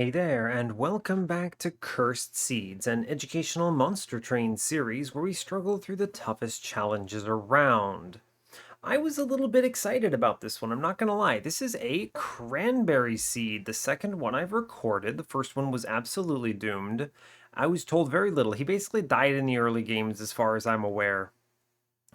Hey there, and welcome back to Cursed Seeds, an educational monster train series where we struggle through the toughest challenges around. I was a little bit excited about this one, I'm not gonna lie. This is a cranberry seed, the second one I've recorded. The first one was absolutely doomed. I was told very little. He basically died in the early games, as far as I'm aware.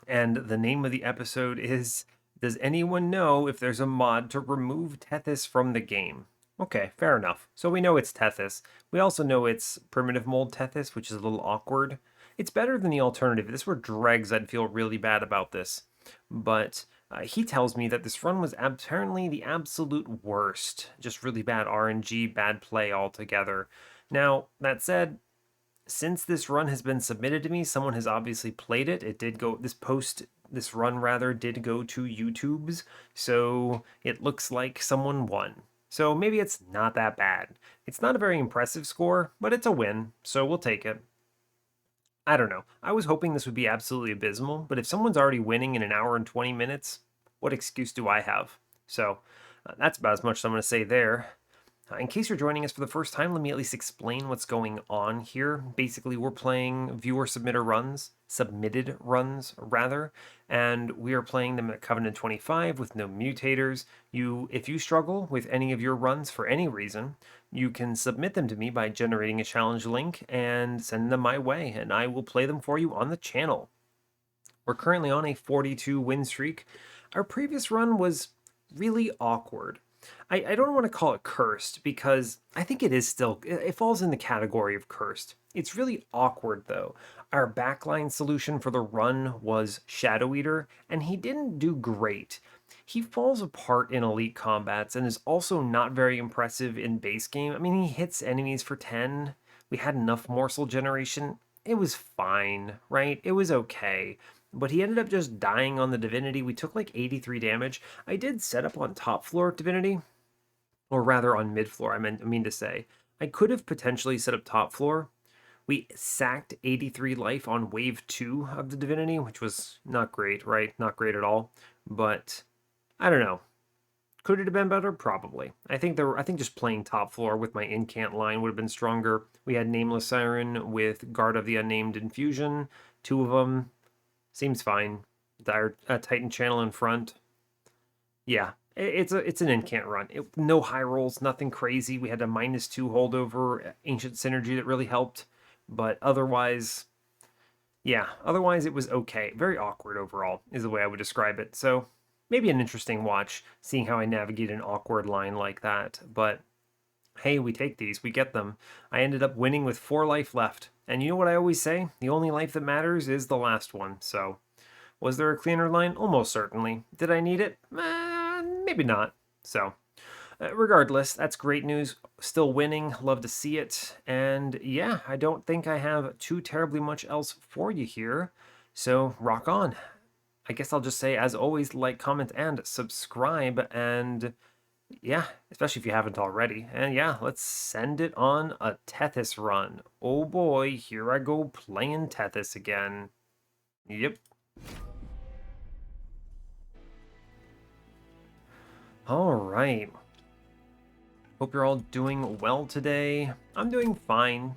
And the name of the episode is Does anyone know if there's a mod to remove Tethys from the game? Okay, fair enough. So we know it's Tethys. We also know it's primitive mold Tethys, which is a little awkward. It's better than the alternative. If this were Dregs, I'd feel really bad about this. But he tells me that this run was apparently the absolute worst. Just really bad RNG, bad play altogether. Now, that said, since this run has been submitted to me, someone has obviously played it. It did go, this run rather, did go to YouTube's, so it looks like someone won. So maybe it's not that bad. It's not a very impressive score, but it's a win, so we'll take it. I don't know. I was hoping this would be absolutely abysmal, but if someone's already winning in an hour and 20 minutes, what excuse do I have? So that's about as much as I'm going to say there. In case you're joining us for the first time, let me at least explain what's going on here. Basically, we're playing viewer submitted runs rather, and we are playing them at Covenant 25 with no mutators. If you struggle with any of your runs for any reason, you can submit them to me by generating a challenge link and send them my way, and I will play them for you on the channel. We're currently on a 42 win streak. Our previous run was really awkward. I don't want to call it cursed because I think it is still, it falls in the category of cursed. It's really awkward though. Our backline solution for the run was Shadow Eater, and he didn't do great. He falls apart in elite combats and is also not very impressive in base game. I mean, he hits enemies for 10. We had enough morsel generation. It was fine, right? It was okay. But he ended up just dying on the Divinity. We took like 83 damage. I did set up on top floor Divinity, or rather on mid floor, I mean to say. I could have potentially set up top floor. We sacked 83 life on wave 2 of the Divinity, which was not great, right? Not great at all. But I don't know. Could it have been better? Probably. I think just playing top floor with my incant line would have been stronger. We had Nameless Siren with Guard of the Unnamed Infusion, two of them. Seems fine. Dire Titan channel in front. Yeah, it's an incant run. No high rolls, nothing crazy. We had a -2 holdover, Ancient Synergy that really helped, but otherwise, yeah, otherwise it was okay. Very awkward overall is the way I would describe it. So maybe an interesting watch, seeing how I navigate an awkward line like that. But hey, we take these, we get them. I ended up winning with 4 life left. And you know what I always say? The only life that matters is the last one. So was there a cleaner line? Almost certainly. Did I need it? Maybe not. So, regardless, that's great news. Still winning. Love to see it. And yeah, I don't think I have too terribly much else for you here. So, rock on. I guess I'll just say, as always, like, comment, and subscribe. And yeah, especially if you haven't already. And yeah, let's send it on a Tethys run. Oh boy, here I go playing Tethys again. Yep. All right. Hope you're all doing well today. I'm doing fine.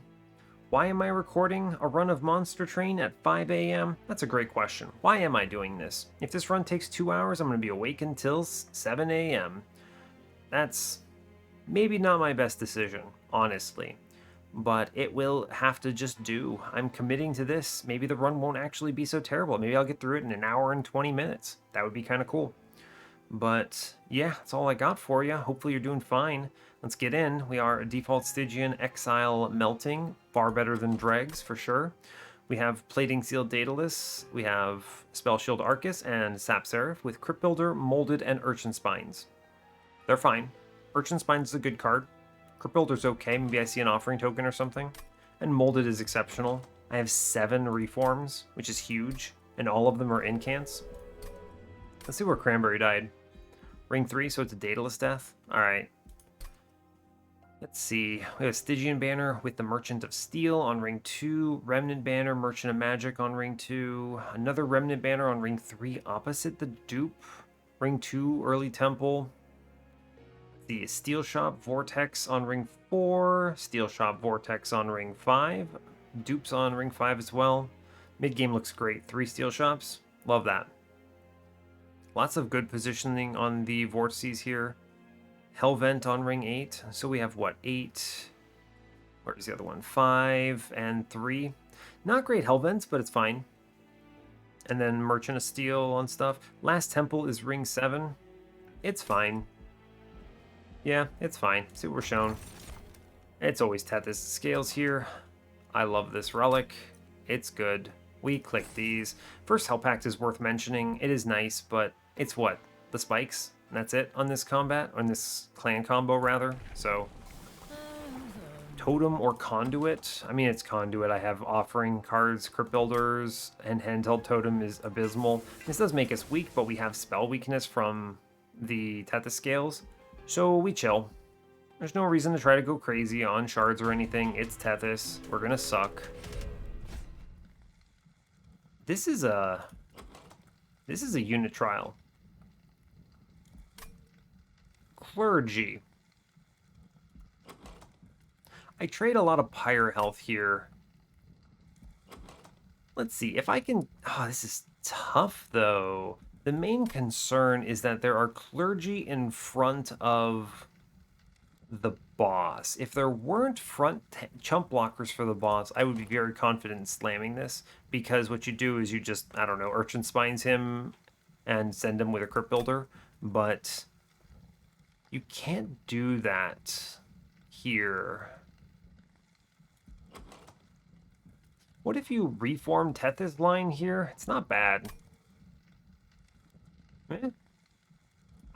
Why am I recording a run of Monster Train at 5 a.m.? That's a great question. Why am I doing this? If this run takes 2 hours, I'm going to be awake until 7 a.m. That's maybe not my best decision, honestly. But it will have to just do. I'm committing to this. Maybe the run won't actually be so terrible. Maybe I'll get through it in an hour and 20 minutes. That would be kind of cool. But yeah, that's all I got for you. Hopefully you're doing fine. Let's get in. We are a default Stygian Exile melting. Far better than Dregs, for sure. We have Plating Sealed Daedalus. We have Spell Shield Arcus and Sap Seraph with Crypt Builder, Molded, and Urchin Spines. They're fine. Urchin Spines is a good card. Crypt Builder's okay. Maybe I see an offering token or something. And Molded is exceptional. I have 7 reforms, which is huge. And all of them are incants. Let's see where Cranberry died. Ring 3, so it's a Daedalus death. Alright. Let's see. We have a Stygian banner with the Merchant of Steel on ring 2. Remnant banner, Merchant of Magic on ring 2. Another Remnant banner on ring 3 opposite the dupe. Ring 2, Early Temple. The Steel Shop Vortex on ring 4, Steel Shop Vortex on ring 5, dupes on ring 5 as well. Mid game looks great. 3 Steel Shops, love that. Lots of good positioning on the vortices here. Hellvent on ring 8, so we have what, 8? Where's the other one? 5 and 3. Not great Hellvents, but it's fine. And then Merchant of Steel on stuff. Last Temple is ring 7. It's fine. Yeah, it's fine. See what we're shown. It's always Tethys Scales here. I love this relic. It's good. We click these. First Hell Pact is worth mentioning. It is nice, but it's what? The spikes? And that's it on this combat? On this clan combo, rather. So, Totem or Conduit? I mean, it's Conduit. I have Offering cards, Crypt Builders, and Handheld Totem is abysmal. This does make us weak, but we have spell weakness from the Tethys Scales. So we chill. There's no reason to try to go crazy on shards or anything. It's Tethys. We're gonna suck. This is a unit trial. Clergy. I trade a lot of Pyre health here. Let's see if I can. Oh, this is tough though. The main concern is that there are clergy in front of the boss. If there weren't front chump blockers for the boss, I would be very confident in slamming this, because what you do is you just, I don't know, Urchin Spines him and send him with a Crypt Builder, but you can't do that here. What if you reform Tethys line here? It's not bad. I'm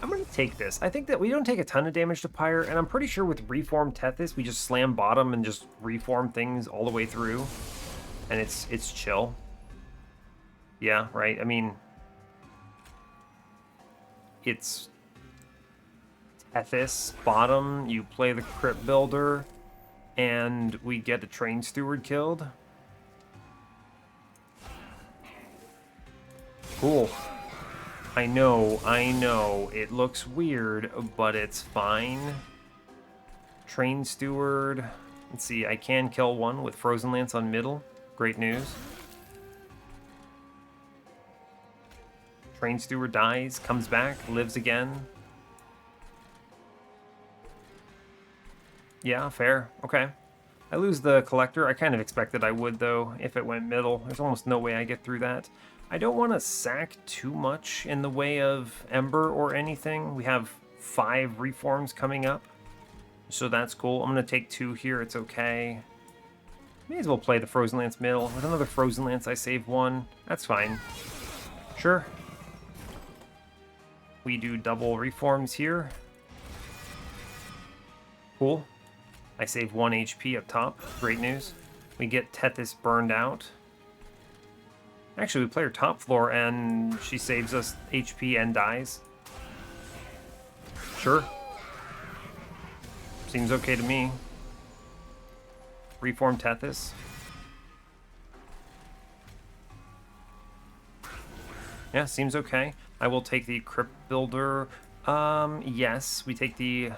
going to take this. I think that we don't take a ton of damage to Pyre, and I'm pretty sure with Reform Tethys, we just slam bottom and just reform things all the way through, and it's chill. Yeah, right? I mean, it's Tethys, bottom, you play the Crypt Builder, and we get a Train Steward killed. Cool. I know, it looks weird, but it's fine. Train Steward. Let's see, I can kill one with Frozen Lance on middle. Great news. Train Steward dies, comes back, lives again. Yeah, fair. Okay. I lose the Collector. I kind of expected I would, though, if it went middle. There's almost no way I get through that. I don't want to sack too much in the way of Ember or anything. We have 5 reforms coming up, so that's cool. I'm going to take 2 here. It's okay. May as well play the Frozen Lance middle. With another Frozen Lance, I save 1. That's fine. Sure. We do double reforms here. Cool. I save 1 HP up top. Great news. We get Tethys burned out. Actually, we play her top floor, and she saves us HP and dies. Sure. Seems okay to me. Reform Tethys. Yeah, seems okay. I will take the Crypt Builder. Yes, we take the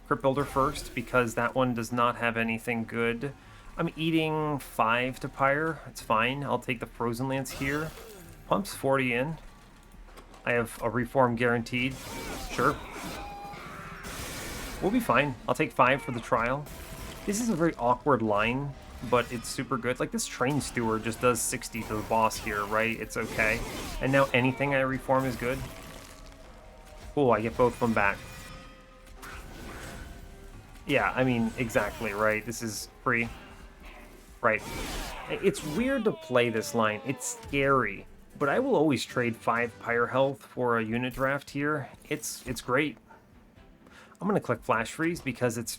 Crypt Builder first, because that one does not have anything good. I'm eating 5 to Pyre. It's fine. I'll take the Frozen Lance here. Pumps 40 in. I have a reform guaranteed. Sure. We'll be fine. I'll take 5 for the trial. This is a very awkward line, but it's super good. Like, this Train Steward just does 60 to the boss here, right? It's okay. And now anything I reform is good. Cool, I get both of them back. Yeah, I mean, exactly, right? This is free. Right. It's weird to play this line. It's scary. But I will always trade 5 Pyre health for a unit draft here. It's great. I'm going to click Flash Freeze because it's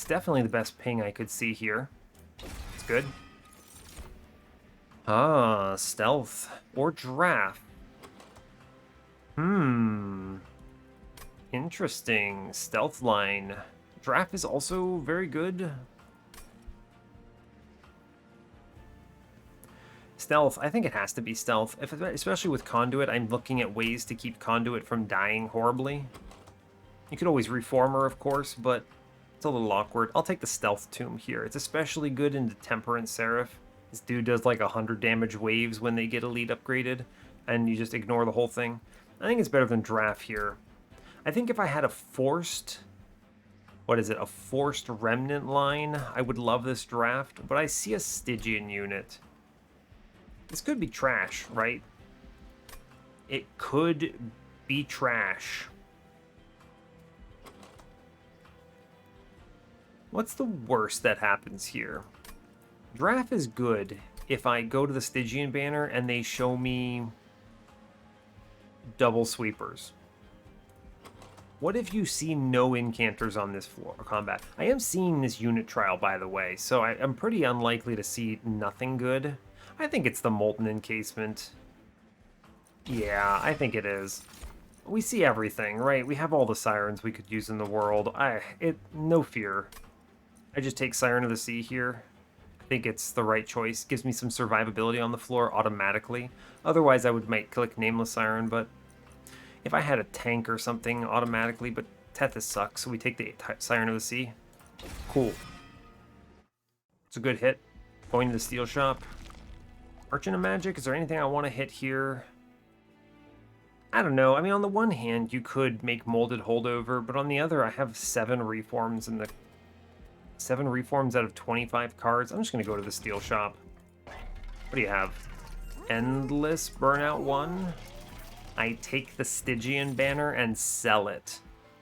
definitely the best ping I could see here. It's good. Ah, Stealth or Draft. Interesting. Stealth line. Draft is also very good. Stealth, I think it has to be Stealth. Especially with Conduit, I'm looking at ways to keep Conduit from dying horribly. You could always reform her, of course, but it's a little awkward. I'll take the Stealth Tomb here. It's especially good into Temperance Seraph. This dude does like 100 damage waves when they get Elite upgraded, and you just ignore the whole thing. I think it's better than Draft here. I think if I had a forced... What is it? A forced Remnant line, I would love this draft, but I see a Stygian unit. This could be trash, right? It could be trash. What's the worst that happens here? Draft is good if I go to the Stygian banner and they show me double sweepers. What if you see no incanters on this floor combat? I am seeing this unit trial, by the way, so I'm pretty unlikely to see nothing good. I think it's the Molten Encasement. Yeah, I think it is. We see everything, right? We have all the Sirens we could use in the world. No fear. I just take Siren of the Sea here. I think it's the right choice. Gives me some survivability on the floor automatically. Otherwise, I might click Nameless Siren, but if I had a tank or something automatically, but Tethys sucks, so we take the Siren of the Sea. Cool. It's a good hit. Going to the Steel Shop. Merchant of Magic, is there anything I want to hit here? I don't know. I mean, on the one hand, you could make Molded Holdover, but on the other, I have 7 Reforms in the... 7 Reforms out of 25 cards. I'm just going to go to the Steel Shop. What do you have? Endless Burnout 1. I take the Stygian banner and sell it.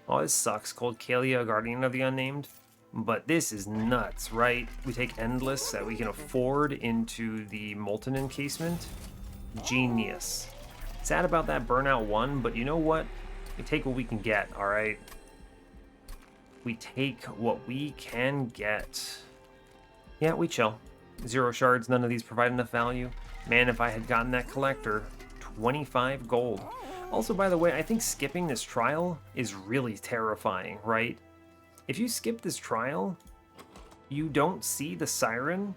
Oh, this sucks. Cold Kalia, Guardian of the Unnamed. But this is nuts, right? We take Endless that we can afford into the Molten Encasement. Genius. Sad about that Burnout 1, but you know what? We take what we can get, alright? We take what we can get. Yeah, we chill. 0 shards, none of these provide enough value. Man, if I had gotten that collector... 25 gold. Also, by the way, I think skipping this trial is really terrifying, right? If you skip this trial, you don't see the Siren,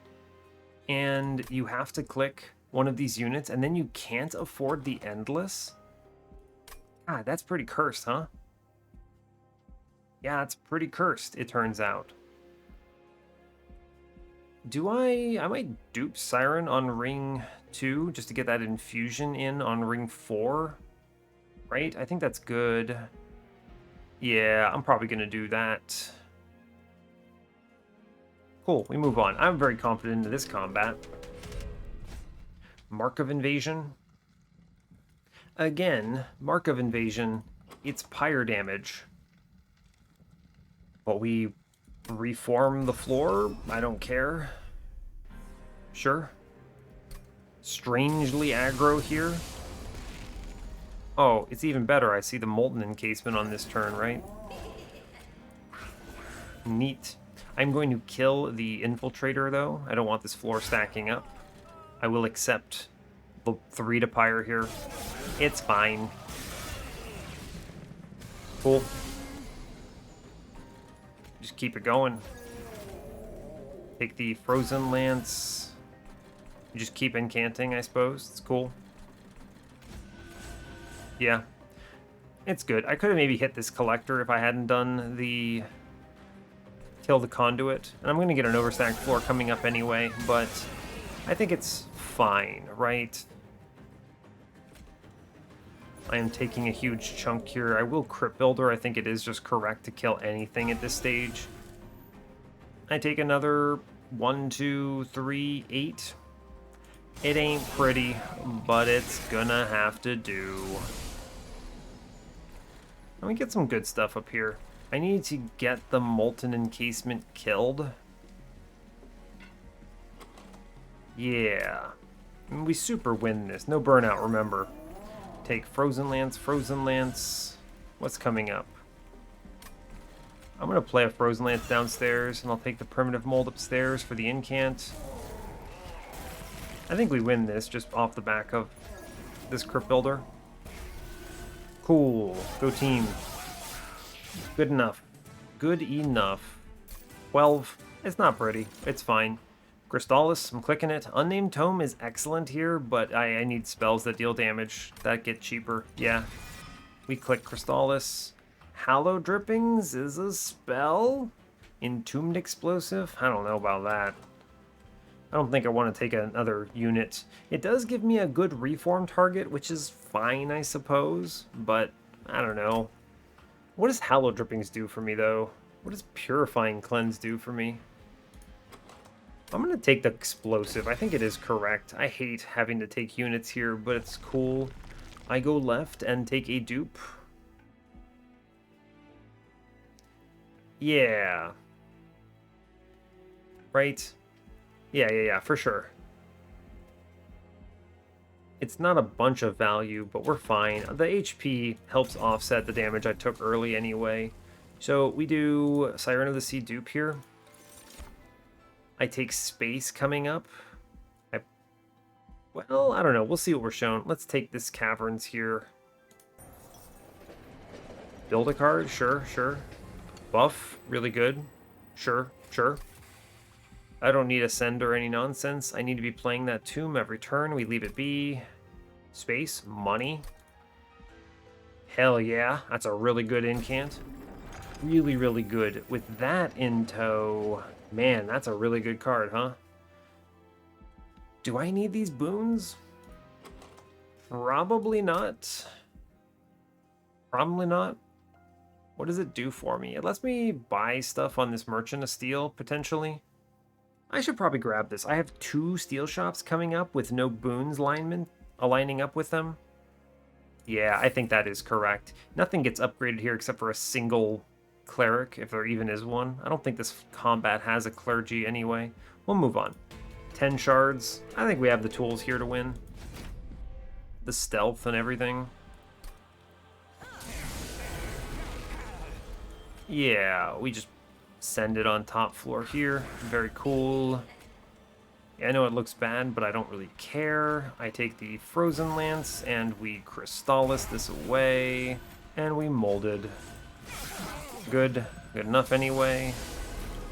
and you have to click one of these units, and then you can't afford the Endless. God, that's pretty cursed, huh? Yeah, it's pretty cursed, it turns out. I might dupe Siren on ring 2 just to get that infusion in on ring 4, right? I think that's good. Yeah, I'm probably going to do that. Cool, we move on. I'm very confident into this combat. Mark of Invasion. Again, Mark of Invasion, it's pyre damage. But we reform the floor? I don't care. Sure. Strangely aggro here. Oh, it's even better. I see the Molten Encasement on this turn, right? Neat. I'm going to kill the Infiltrator, though. I don't want this floor stacking up. I will accept the 3 to pyre here. It's fine. Cool. Just keep it going. Take the Frozen Lance. You just keep incanting, I suppose. It's cool. Yeah. It's good. I could have maybe hit this Collector if I hadn't done the... Kill the Conduit. And I'm going to get an overstacked floor coming up anyway, but I think it's fine, right? I am taking a huge chunk here. I will Crypt Builder. I think it is just correct to kill anything at this stage. I take another 1, 2, 3, 8. It ain't pretty, but it's gonna have to do. Let me get some good stuff up here. I need to get the Molten Encasement killed. Yeah. And we super win this. No burnout, remember. Take Frozen Lance, Frozen Lance. What's coming up? I'm going to play a Frozen Lance downstairs, and I'll take the Primitive Mold upstairs for the incant. I think we win this just off the back of this Crypt Builder. Cool. Go team. Good enough. Good enough. 12. It's not pretty. It's fine. Crystallis, I'm clicking it. Unnamed Tome is excellent here, but I need spells that deal damage that get cheaper. Yeah. We click Crystallis. Hallow Drippings is a spell? Entombed Explosive? I don't know about that. I don't think I want to take another unit. It does give me a good reform target, which is fine, I suppose, but I don't know. What does Hallow Drippings do for me, though? What does Purifying Cleanse do for me? I'm going to take the Explosive. I think it is correct. I hate having to take units here, but it's cool. I go left and take a dupe. Yeah. Right? Yeah, for sure. It's not a bunch of value, but we're fine. The HP helps offset the damage I took early anyway. So we do Siren of the Sea dupe here. I take space coming up. Well, I don't know. We'll see what we're shown. Let's take this Caverns here. Build a card? Sure. Buff? Really good? Sure. I don't need Ascend or any nonsense. I need to be playing that Tomb every turn. We leave it be. Space? Money? Hell yeah. That's a really good incant. Really good. With that in tow, man, that's a really good card, huh? Do I need these boons? Probably not. Probably not. What does it do for me? It lets me buy stuff on this Merchant of Steel, potentially. I should probably grab this. I have 2 steel shops coming up with no boons aligning up with them. Yeah, I think that is correct. Nothing gets upgraded here except for a single cleric, if there even is one. I don't think this combat has a clergy anyway. We'll move on. 10 shards. I think we have the tools here to win. The stealth and everything. Yeah, we just send it on top floor here. Very cool. Yeah, I know it looks bad, but I don't really care. I take the Frozen Lance and we Crystallis this away. And we molded. Good enough anyway.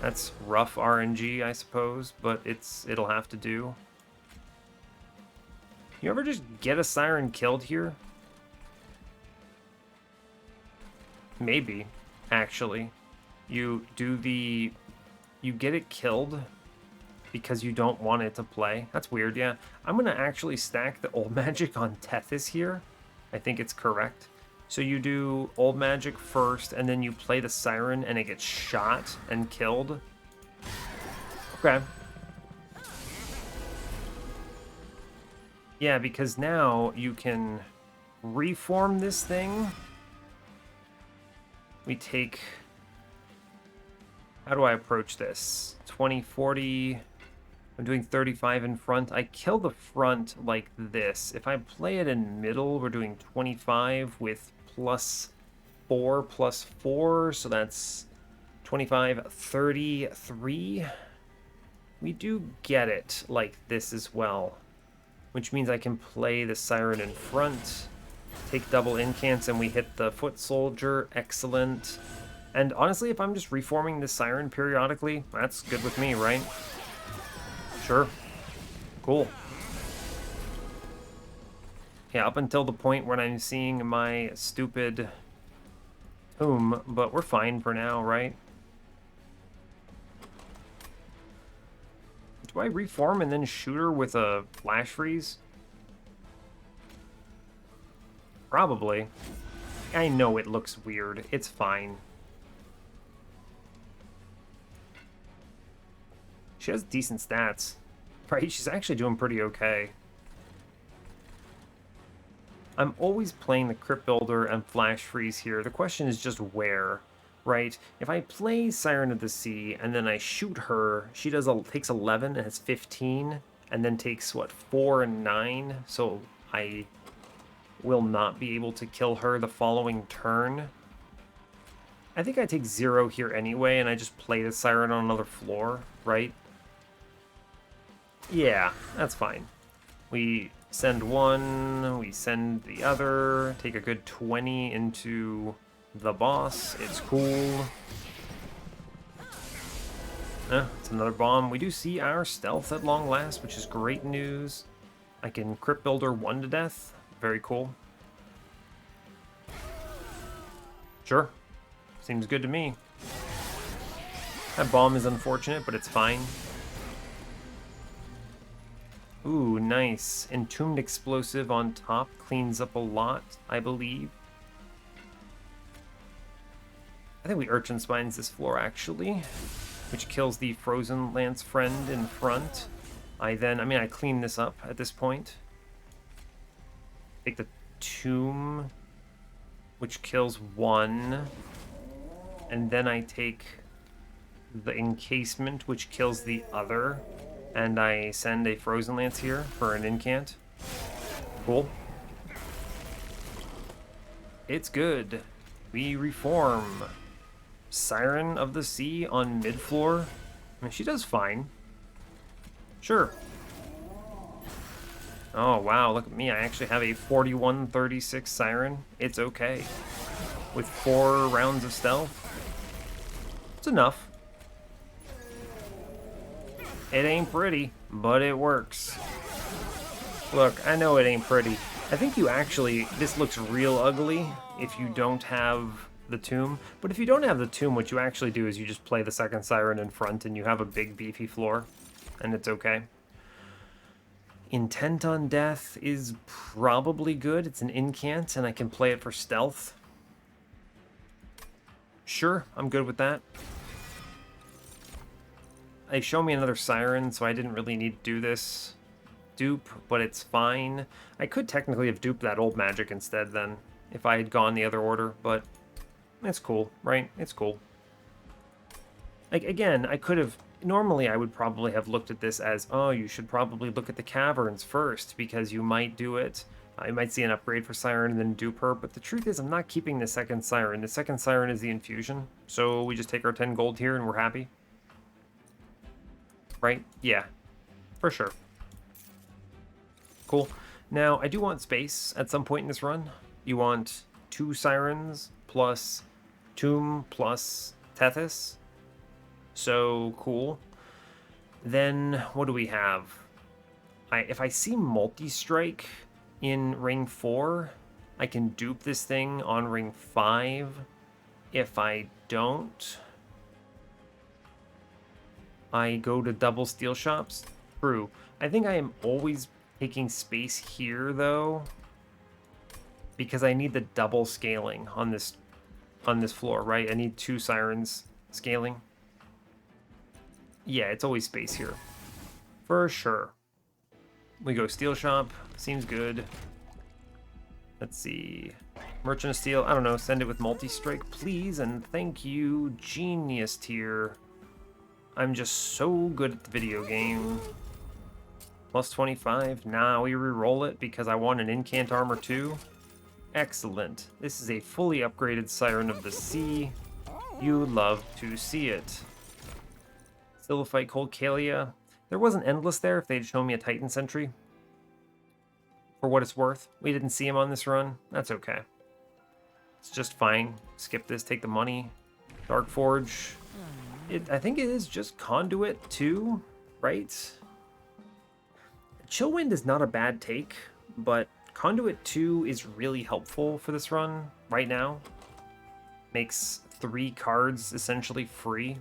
That's rough RNG, I suppose, but it'll have to do. You ever just get a Siren killed here? Maybe, actually. You get it killed because you don't want it to play. That's weird, yeah. I'm gonna actually stack the old magic on Tethys here. I think it's correct. So you do old magic first, and then you play the Siren, and it gets shot and killed. Okay. Yeah, because now you can reform this thing. We take... How do I approach this? 20, 40... I'm doing 35 in front. I kill the front like this. If I play it in middle, we're doing 25 with +4, so that's 25, 33. We do get it like this as well, which means I can play the Siren in front, take double incants, and we hit the Foot Soldier. Excellent. And honestly, if I'm just reforming the Siren periodically, that's good with me, right? Sure. Cool. Yeah, up until the point when I'm seeing my stupid tomb, but we're fine for now, right? Do I reform and then shoot her with a flash freeze? Probably. I know it looks weird. It's fine. She has decent stats, right? She's actually doing pretty okay. I'm always playing the Crypt Builder and Flash Freeze here. The question is just where, right? If I play Siren of the Sea and then I shoot her, she takes 11 and has 15, and then takes, what, 4 and 9? So I will not be able to kill her the following turn. I think I take 0 here anyway, and I just play the Siren on another floor, right? Yeah, that's fine. We send one, we send the other, take a good 20 into the boss. It's cool. It's another bomb. We do see our stealth at long last, which is great news. I can Crypt Builder 1 to death. Very cool. Sure. Seems good to me. That bomb is unfortunate, but it's fine. Ooh, nice. Entombed Explosive on top cleans up a lot, I believe. I think we Urchin Spines this floor, actually, which kills the Frozen Lance friend in front. I clean this up at this point. Take the Tomb, which kills one. And then I take the Encasement, which kills the other. And I send a Frozen Lance here for an incant. Cool. It's good. We reform. Siren of the Sea on mid-floor. I mean, she does fine. Sure. Oh, wow, look at me. I actually have a 4136 Siren. It's okay. With 4 rounds of stealth. It's enough. It ain't pretty, but it works. Look, I know it ain't pretty. I think this looks real ugly if you don't have the Tomb. But if you don't have the Tomb, what you actually do is you just play the second Siren in front and you have a big beefy floor. And it's okay. Intent on Death is probably good. It's an incant and I can play it for stealth. Sure, I'm good with that. They show me another Siren, so I didn't really need to do this dupe, but it's fine. I could technically have duped that old magic instead then, if I had gone the other order, but it's cool, right? It's cool. Like, again, I could have... Normally, I would probably have looked at this as, oh, you should probably look at the Caverns first, because you might do it. You might see an upgrade for Siren and then dupe her, but the truth is I'm not keeping the second Siren. The second Siren is the infusion, so we just take our 10 gold here and we're happy. Right? Yeah, for sure. Cool. Now, I do want space at some point in this run. You want 2 Sirens plus Tomb plus Tethys. So, cool. Then, what do we have? If I see multi-strike in ring 4, I can dupe this thing on ring 5. If I don't... I go to double steel shops. True. I think I am always taking space here, though, because I need the double scaling on this floor, right? I need 2 Sirens scaling. Yeah, it's always space here. For sure. We go steel shop. Seems good. Let's see. Merchant of Steel. I don't know. Send it with multi-strike, please. And thank you, Genius tier. I'm just so good at the video game. Plus 25. Nah, we re-roll it because I want an incant armor too. Excellent. This is a fully upgraded Siren of the Sea. You love to see it. Still a fight Cold Kalia. There wasn't Endless there if they'd shown me a Titan Sentry. For what it's worth. We didn't see him on this run. That's okay. It's just fine. Skip this, take the money. Dark Forge. I think it is just Conduit too, right? Chillwind is not a bad take, but Conduit 2 is really helpful for this run right now. Makes 3 cards essentially free.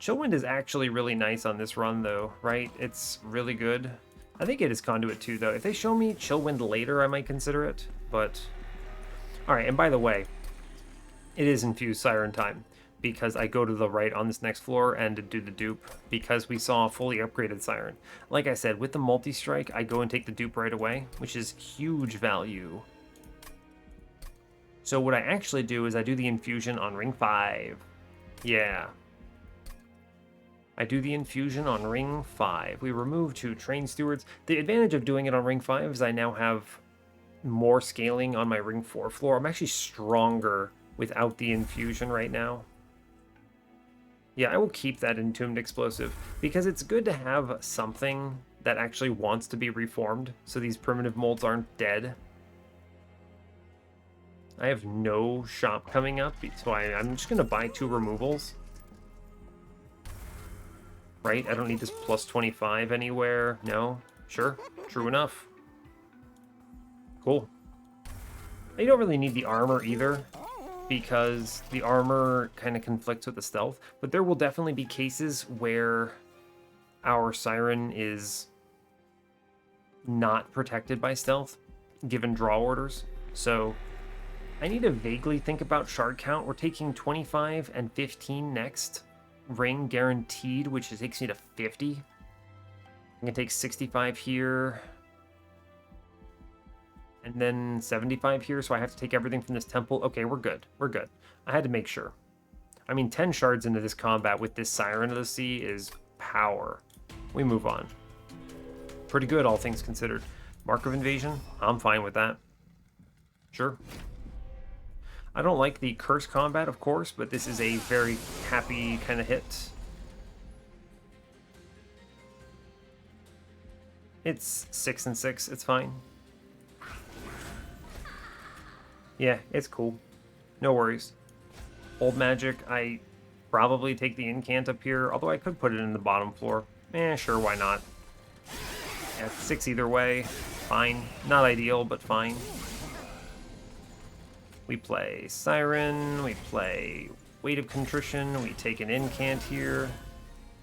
Chillwind is actually really nice on this run though, right? It's really good. I think it is Conduit 2 though. If they show me Chillwind later, I might consider it, but... Alright, and by the way, it is infused Siren time, because I go to the right on this next floor and do the dupe, because we saw a fully upgraded Siren. Like I said, with the multi-strike, I go and take the dupe right away, which is huge value. So what I actually do is I do the infusion on ring 5. Yeah. I do the infusion on ring 5. We remove 2 train stewards. The advantage of doing it on ring 5 is I now have more scaling on my ring 4 floor. I'm actually stronger without the infusion right now. Yeah, I will keep that Entombed Explosive, because it's good to have something that actually wants to be reformed, so these primitive molds aren't dead. I have no shop coming up, so I'm just going to buy 2 removals. Right? I don't need this plus 25 anywhere. No? Sure. True enough. Cool. You don't really need the armor either. because the armor kind of conflicts with the stealth, but there will definitely be cases where our Siren is not protected by stealth, given draw orders. So I need to vaguely think about shard count. We're taking 25 and 15 next. Ring guaranteed, which takes me to 50. I can take 65 here. And then 75 here, so I have to take everything from this temple. Okay, we're good. We're good. I had to make sure. I mean, 10 shards into this combat with this Siren of the Sea is power. We move on. Pretty good, all things considered. Mark of Invasion? I'm fine with that. Sure. I don't like the curse combat, of course, but this is a very happy kind of hit. It's 6 and 6. It's fine. Yeah, it's cool. No worries. Old magic, I probably take the incant up here, although I could put it in the bottom floor. Sure, why not? Yeah, 6 either way. Fine. Not ideal, but fine. We play Siren, we play Weight of Contrition, we take an incant here.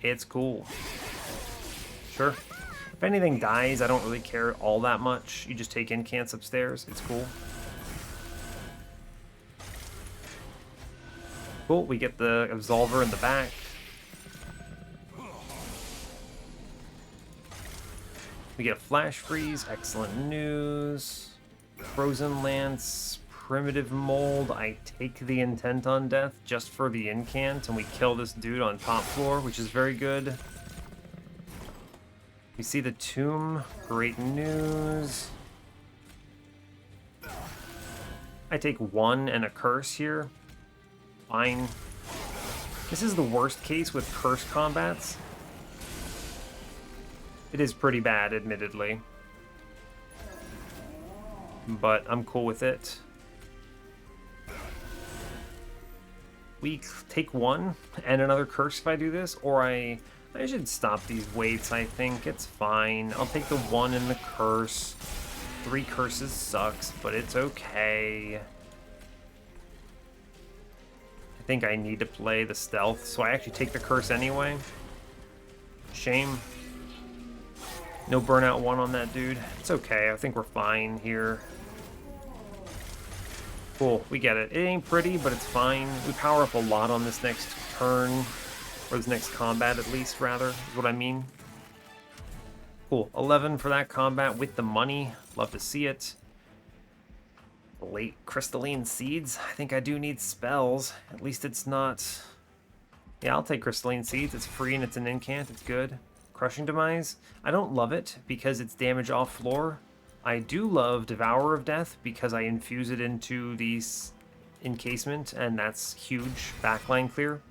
It's cool. Sure. If anything dies, I don't really care all that much. You just take incants upstairs. It's cool. Cool, we get the Absolver in the back. We get a Flash Freeze, excellent news. Frozen Lance, Primitive Mold. I take the Intent on Death just for the incant, and we kill this dude on top floor, which is very good. We see the Tomb, great news. I take 1 and a Curse here. Fine. This is the worst case with curse combats. It is pretty bad, admittedly. But I'm cool with it. We take 1 and another curse if I do this, or I should stop these weights, I think. It's fine. I'll take the 1 and the curse. 3 curses sucks, but it's okay. I think I need to play the stealth, so I actually take the curse anyway. Shame. No burnout 1 on that dude. It's okay, I think we're fine here. Cool, we get it. It ain't pretty, but it's fine. We power up a lot on this next turn, or this next combat at least, rather, is what I mean. Cool, 11 for that combat with the money. Love to see it. Late Crystalline Seeds. I think I do need spells. At least it's not... Yeah, I'll take Crystalline Seeds. It's free and it's an incant. It's good. Crushing Demise. I don't love it because it's damage off floor. I do love Devourer of Death because I infuse it into the encasement, and that's huge. Backline clear.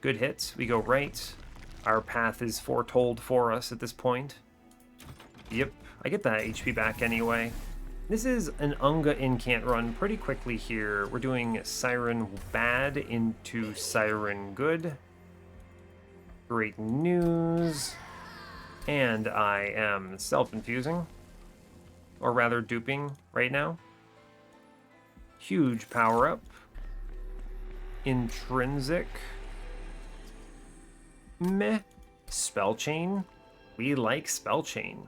Good hits. We go right. Our path is foretold for us at this point. Yep. I get that HP back anyway. This is an Unga incant run pretty quickly here. We're doing Siren bad into Siren good. Great news. And I am self-infusing. Or rather duping right now. Huge power up. Intrinsic. Meh. Spell chain. We like spell chain.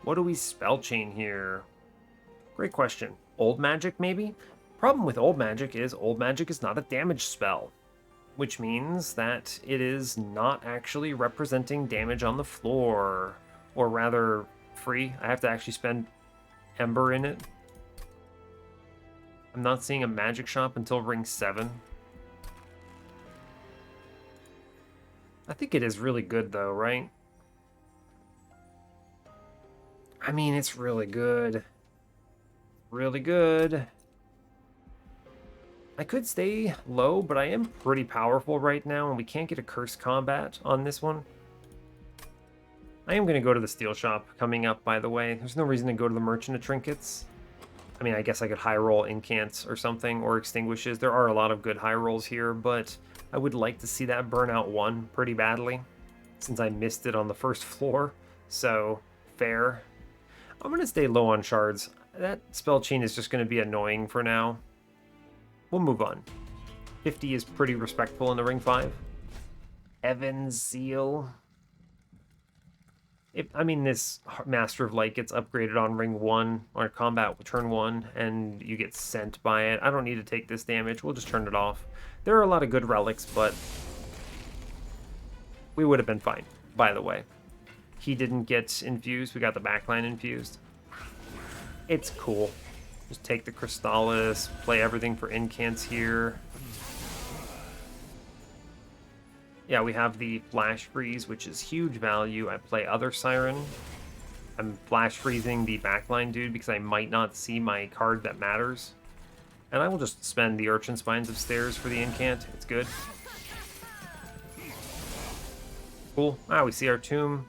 What do we spell chain here? Great question. Old magic, maybe? Problem with old magic is not a damage spell, which means that it is not actually representing damage on the floor, or rather free. I have to actually spend Ember in it. I'm not seeing a magic shop until ring 7. I think it is really good though, right? I mean, it's really good. Really good. I could stay low, but I am pretty powerful right now, and we can't get a cursed combat on this one. I am going to go to the steel shop coming up, by the way. There's no reason to go to the Merchant of Trinkets. I mean, I guess I could high roll incants or something, or extinguishes. There are a lot of good high rolls here, but I would like to see that burn out 1 pretty badly, since I missed it on the first floor. So, fair. I'm going to stay low on shards. That spell chain is just going to be annoying for now. we'll move on. 50 is pretty respectful in the ring 5. Evan's Seal. I mean, this Master of Light gets upgraded on ring 1, or combat turn 1, and you get sent by it. I don't need to take this damage. We'll just turn it off. There are a lot of good relics, but we would have been fine, by the way. He didn't get infused. We got the backline infused. It's cool. Just take the Crystallis, play everything for incants here. Yeah, we have the Flash Freeze, which is huge value. I play other Siren. I'm Flash Freezing the backline dude because I might not see my card that matters. And I will just spend the Urchin Spines of Stairs for the incant. It's good. Cool. Ah, we see our Tomb.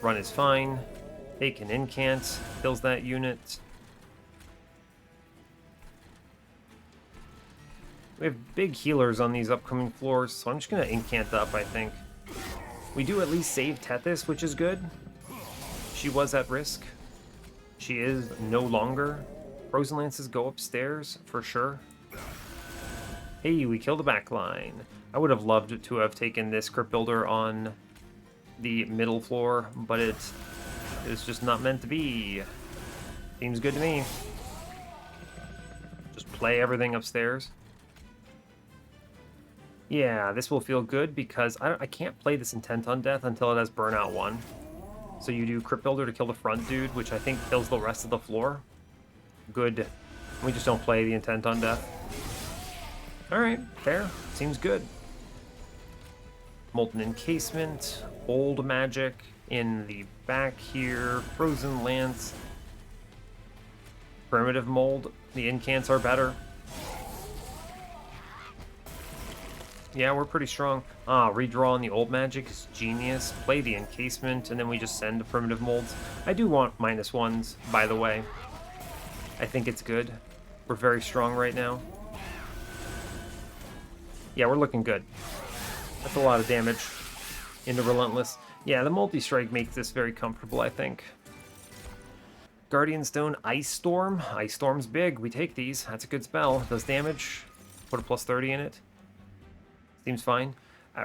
Run is fine. Take an incant. Kills that unit. We have big healers on these upcoming floors, so I'm just going to incant up, I think. We do at least save Tethys, which is good. She was at risk. She is no longer. Frozen Lances go upstairs, for sure. Hey, we kill the backline. I would have loved to have taken this Crypt Builder on the middle floor, but it's just not meant to be. Seems good to me. Just play everything upstairs. Yeah, this will feel good because I can't play this Intent on Death until it has Burnout 1. So you do Crypt Builder to kill the front dude, which I think kills the rest of the floor. Good. We just don't play the Intent on Death. Alright, fair. Seems good. Molten Encasement, Old Magic in the back here, Frozen Lance, Primitive Mold. The incants are better. Yeah, we're pretty strong. Redraw on the Old Magic is genius. Play the Encasement, and then we just send the Primitive Molds. I do want -1s, by the way. I think it's good. We're very strong right now. Yeah, we're looking good. That's a lot of damage into Relentless. Yeah, the multi-strike makes this very comfortable, I think. Guardian Stone, Ice Storm. Ice Storm's big. We take these. That's a good spell. Does damage. Put a +30 in it. Seems fine.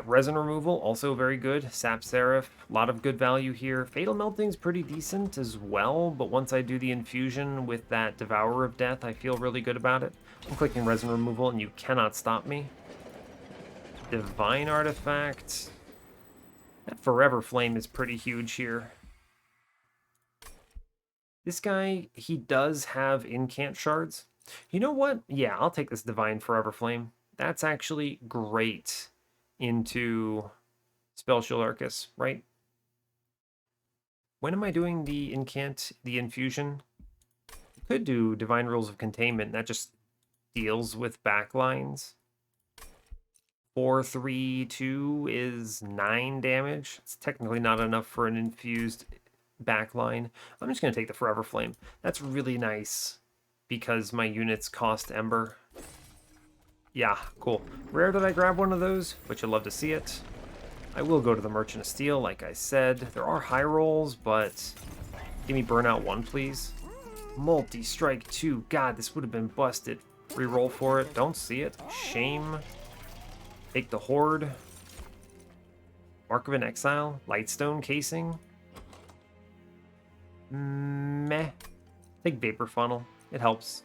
Resin Removal, also very good. Sap Seraph, a lot of good value here. Fatal Melting's pretty decent as well, but once I do the infusion with that Devourer of Death, I feel really good about it. I'm clicking Resin Removal, and you cannot stop me. Divine Artifact. That Forever Flame is pretty huge here. This guy, he does have incant shards. You know what? Yeah, I'll take this Divine Forever Flame. That's actually great into Spell Shield Arcus, right? When am I doing the incant, the infusion? You could do Divine Rules of Containment. That just deals with backlines. 4, 3, 2 is 9 damage. It's technically not enough for an infused backline. I'm just going to take the Forever Flame. That's really nice because my units cost Ember. Yeah, cool. Rare that I grab one of those, but you'll love to see it. I will go to the Merchant of Steel, like I said. There are high rolls, but give me Burnout 1, please. Multi-Strike 2. God, this would have been busted. Reroll for it. Don't see it. Shame. Take the Horde. Mark of an Exile. Lightstone Casing. Meh. Take Vapor Funnel. It helps.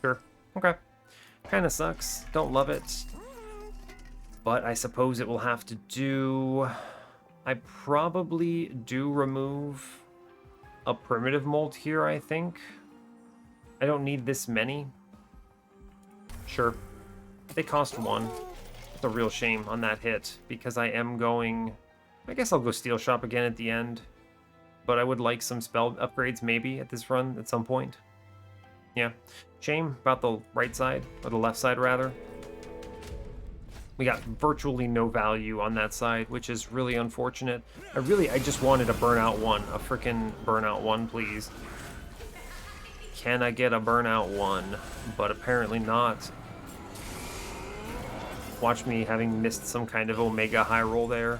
Sure. Okay. Kind of sucks. Don't love it. But I suppose it will have to do... I probably do remove a Primitive Mold here, I think. I don't need this many. Sure. They cost 1. It's a real shame on that hit, because I am going... I guess I'll go Steel Shop again at the end. But I would like some spell upgrades maybe at this run at some point. Yeah. Shame about the right side, or the left side rather. We got virtually no value on that side, which is really unfortunate. I just wanted a Burnout 1, a frickin' Burnout 1, please. Can I get a Burnout 1? But apparently not. Watch me having missed some kind of Omega high roll there.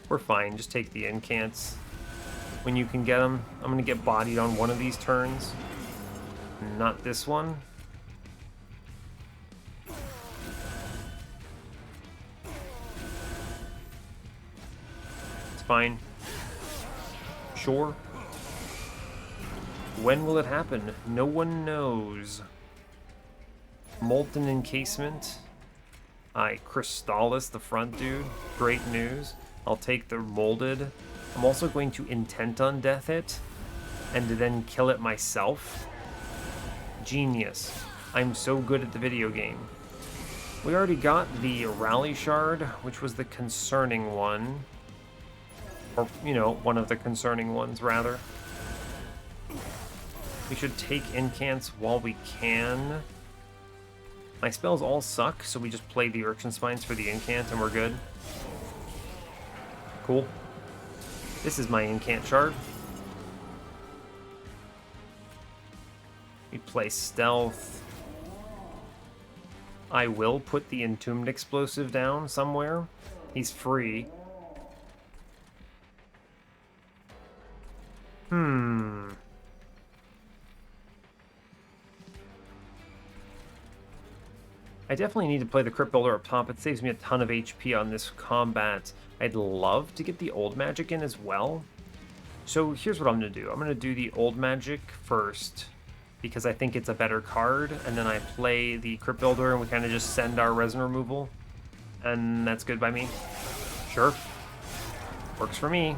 We're fine, just take the incants. When you can get them, I'm going to get bodied on one of these turns. Not this one. It's fine. Sure. When will it happen? No one knows. Molten encasement. Crystallis, the front dude. Great news. I'll take the molded. I'm also going to intent on death it and then kill it myself. Genius. I'm so good at the video game. We already got the rally shard, which was the concerning one. Or, you know, one of the concerning ones, rather. We should take incants while we can. My spells all suck, so we just play the Urchin Spines for the incant and we're good. Cool. This is my incant shard. We play stealth. I will put the entombed explosive down somewhere. He's free. I definitely need to play the Crypt Builder up top. It saves me a ton of HP on this combat. I'd love to get the old magic in as well. So here's what I'm going to do. I'm going to do the old magic first, because I think it's a better card, and then I play the Crypt Builder and we kind of just send our resin removal. And that's good by me. Sure. Works for me.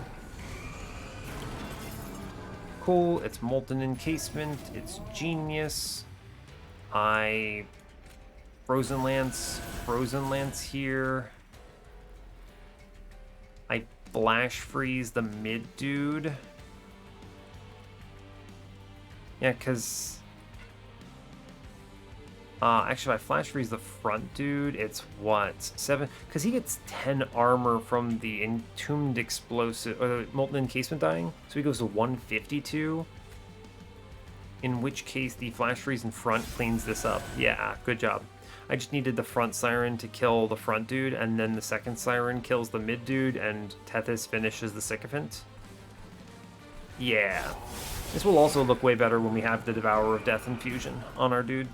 Cool, it's Molten Encasement, it's genius. Frozen Lance here. I Flash Freeze the mid dude. Yeah, because... actually, if I Flash Freeze the front dude, it's what? 7? Because he gets 10 armor from the Entombed Explosive, or the Molten Encasement dying. So he goes to 152. In which case, the Flash Freeze in front cleans this up. Yeah, good job. I just needed the front Siren to kill the front dude, and then the second Siren kills the mid dude, and Tethys finishes the Sycophant. Yeah. This will also look way better when we have the Devourer of Death infusion on our dude.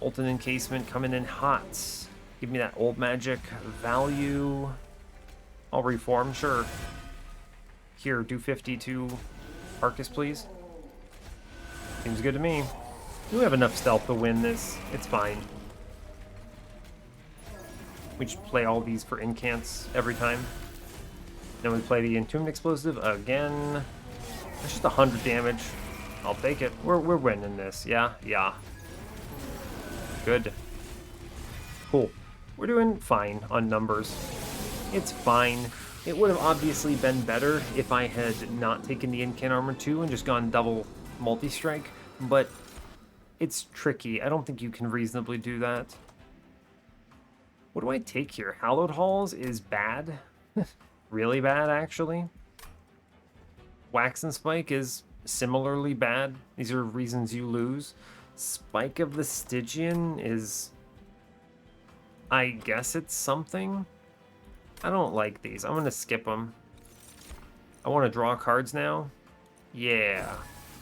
Molten Encasement coming in hot. Give me that old magic value. I'll reform, sure. Here, do 50 to Arcus, please. Seems good to me. We have enough stealth to win this. It's fine. We just play all these for incants every time. Then we play the Entombed Explosive again. It's just 100 damage. I'll take it. We're winning this. Yeah, yeah. Good. Cool. We're doing fine on numbers. It's fine. It would have obviously been better if I had not taken the Incant Armor 2 and just gone double multi-strike, but it's tricky. I don't think you can reasonably do that. What do I take here? Hallowed Halls is bad. Really bad, actually. Wax and Spike is similarly bad. These are reasons you lose. Spike of the Stygian is... I guess it's something. I don't like these. I'm going to skip them. I want to draw cards now. Yeah.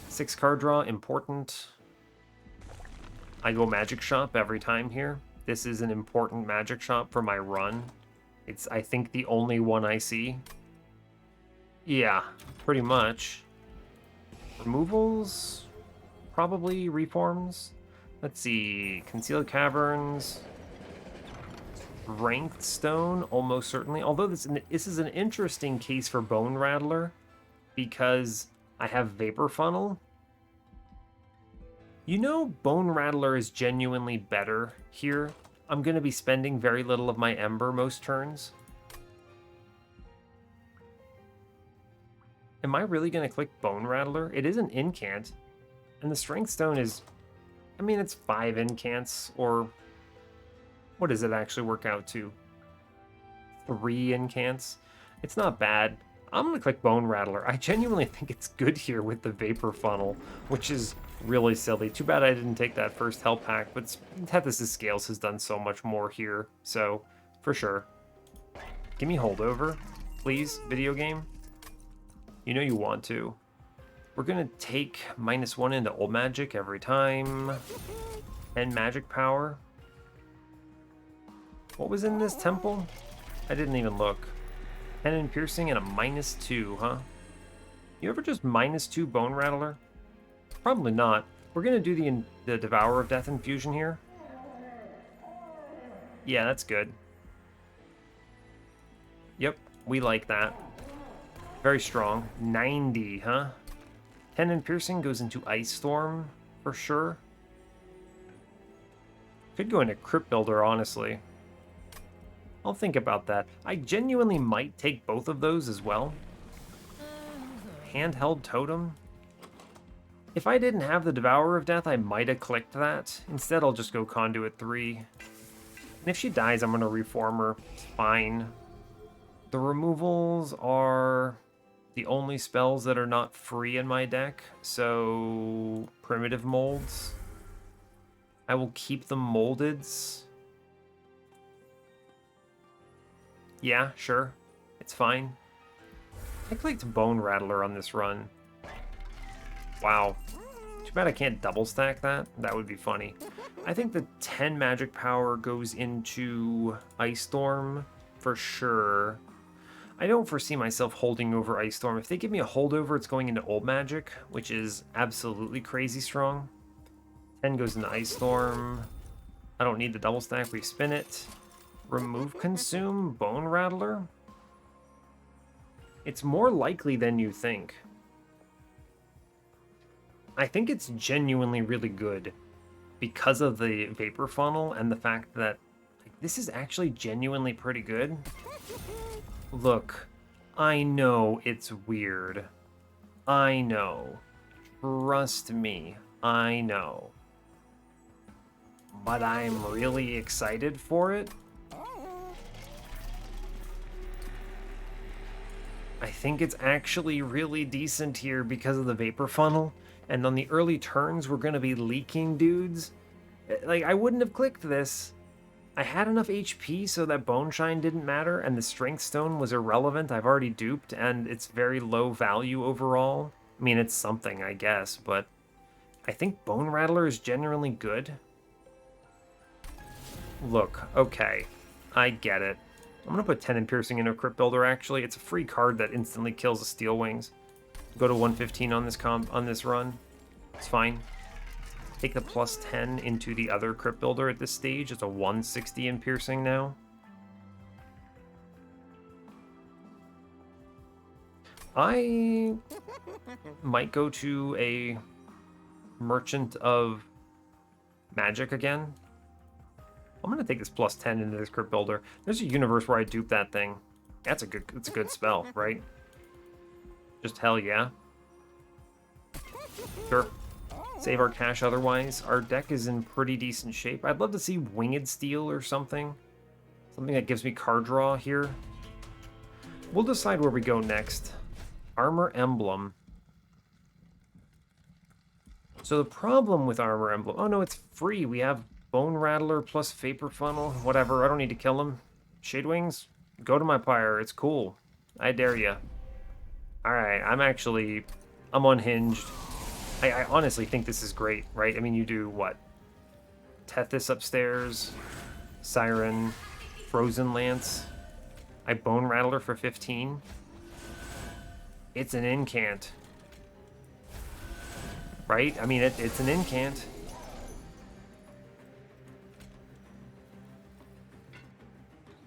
6 card draw, important. I go Magic Shop every time here. This is an important Magic Shop for my run. It's, I think, the only one I see. Yeah, pretty much. Removals? Probably reforms. Let's see. Concealed Caverns. Ranked Stone, almost certainly. Although this is an interesting case for Bone Rattler, because I have Vapor Funnel. You know, Bone Rattler is genuinely better here. I'm going to be spending very little of my Ember most turns. Am I really going to click Bone Rattler? It is an incant. And the Strength Stone is... I mean, it's 5 incants, or... What does it actually work out to? 3 incants? It's not bad. I'm going to click Bone Rattler. I genuinely think it's good here with the Vapor Funnel, which is really silly. Too bad I didn't take that first Hell Pack, but Tethys' Scales has done so much more here, so for sure. Give me Holdover, please, video game. You know you want to. We're gonna take -1 into old magic every time. 10 magic power. What was in this temple? I didn't even look. 10 in piercing and a -2, huh? You ever just -2 Bone Rattler? Probably not. We're gonna do the Devour of Death infusion here. Yeah, that's good. Yep, we like that. Very strong. 90, huh? 10 in piercing goes into Ice Storm for sure. Could go into Crypt Builder, honestly. I'll think about that. I genuinely might take both of those as well. Handheld Totem. If I didn't have the Devourer of Death, I might have clicked that. Instead, I'll just go Conduit 3. And if she dies, I'm going to reform her. It's fine. The removals are the only spells that are not free in my deck. So, Primitive Molds. I will keep the Moldeds. Yeah, sure. It's fine. I clicked Bone Rattler on this run. Wow. Too bad I can't double stack that. That would be funny. I think the 10 magic power goes into Ice Storm for sure. I don't foresee myself holding over Ice Storm. If they give me a holdover, it's going into old magic, which is absolutely crazy strong. 10 goes into Ice Storm. I don't need the double stack. We spin it. Remove Consume, Bone Rattler. It's more likely than you think. I think it's genuinely really good because of the Vapor Funnel and the fact that this is actually genuinely pretty good. Look, I know it's weird. I know. Trust me, I know. But I'm really excited for it. I think it's actually really decent here because of the Vapor Funnel. And on the early turns, we're going to be leaking dudes. Like, I wouldn't have clicked this. I had enough HP so that Bone Shine didn't matter, and the Strength Stone was irrelevant. I've already duped, and it's very low value overall. I mean, it's something, I guess, but I think Bone Rattler is generally good. Look, okay, I get it. I'm going to put 10 in piercing into a Crypt Builder, actually. It's a free card that instantly kills the Steel Wings. Go to 115 on this run. It's fine. Take the plus 10 into the other Crypt Builder at this stage. It's a 160 in piercing now. I might go to a Merchant of Magic again. I'm gonna take this plus 10 into this Crypt Builder. There's a universe where I dupe that thing. That's a good spell, right? Just hell yeah. Sure. Save our cash otherwise. Our deck is in pretty decent shape. I'd love to see Winged Steel or something. Something that gives me card draw here. We'll decide where we go next. Armor Emblem. So the problem with Armor Emblem... Oh no, it's free. We have Bone Rattler plus Vapor Funnel. Whatever, I don't need to kill him. Shade Wings, go to my pyre. It's cool. I dare ya. Alright, I'm unhinged. I honestly think this is great, right? I mean, you do what? Tethys upstairs, Siren, Frozen Lance. I Bone Rattler for 15. It's an incant. Right? I mean, it's an incant.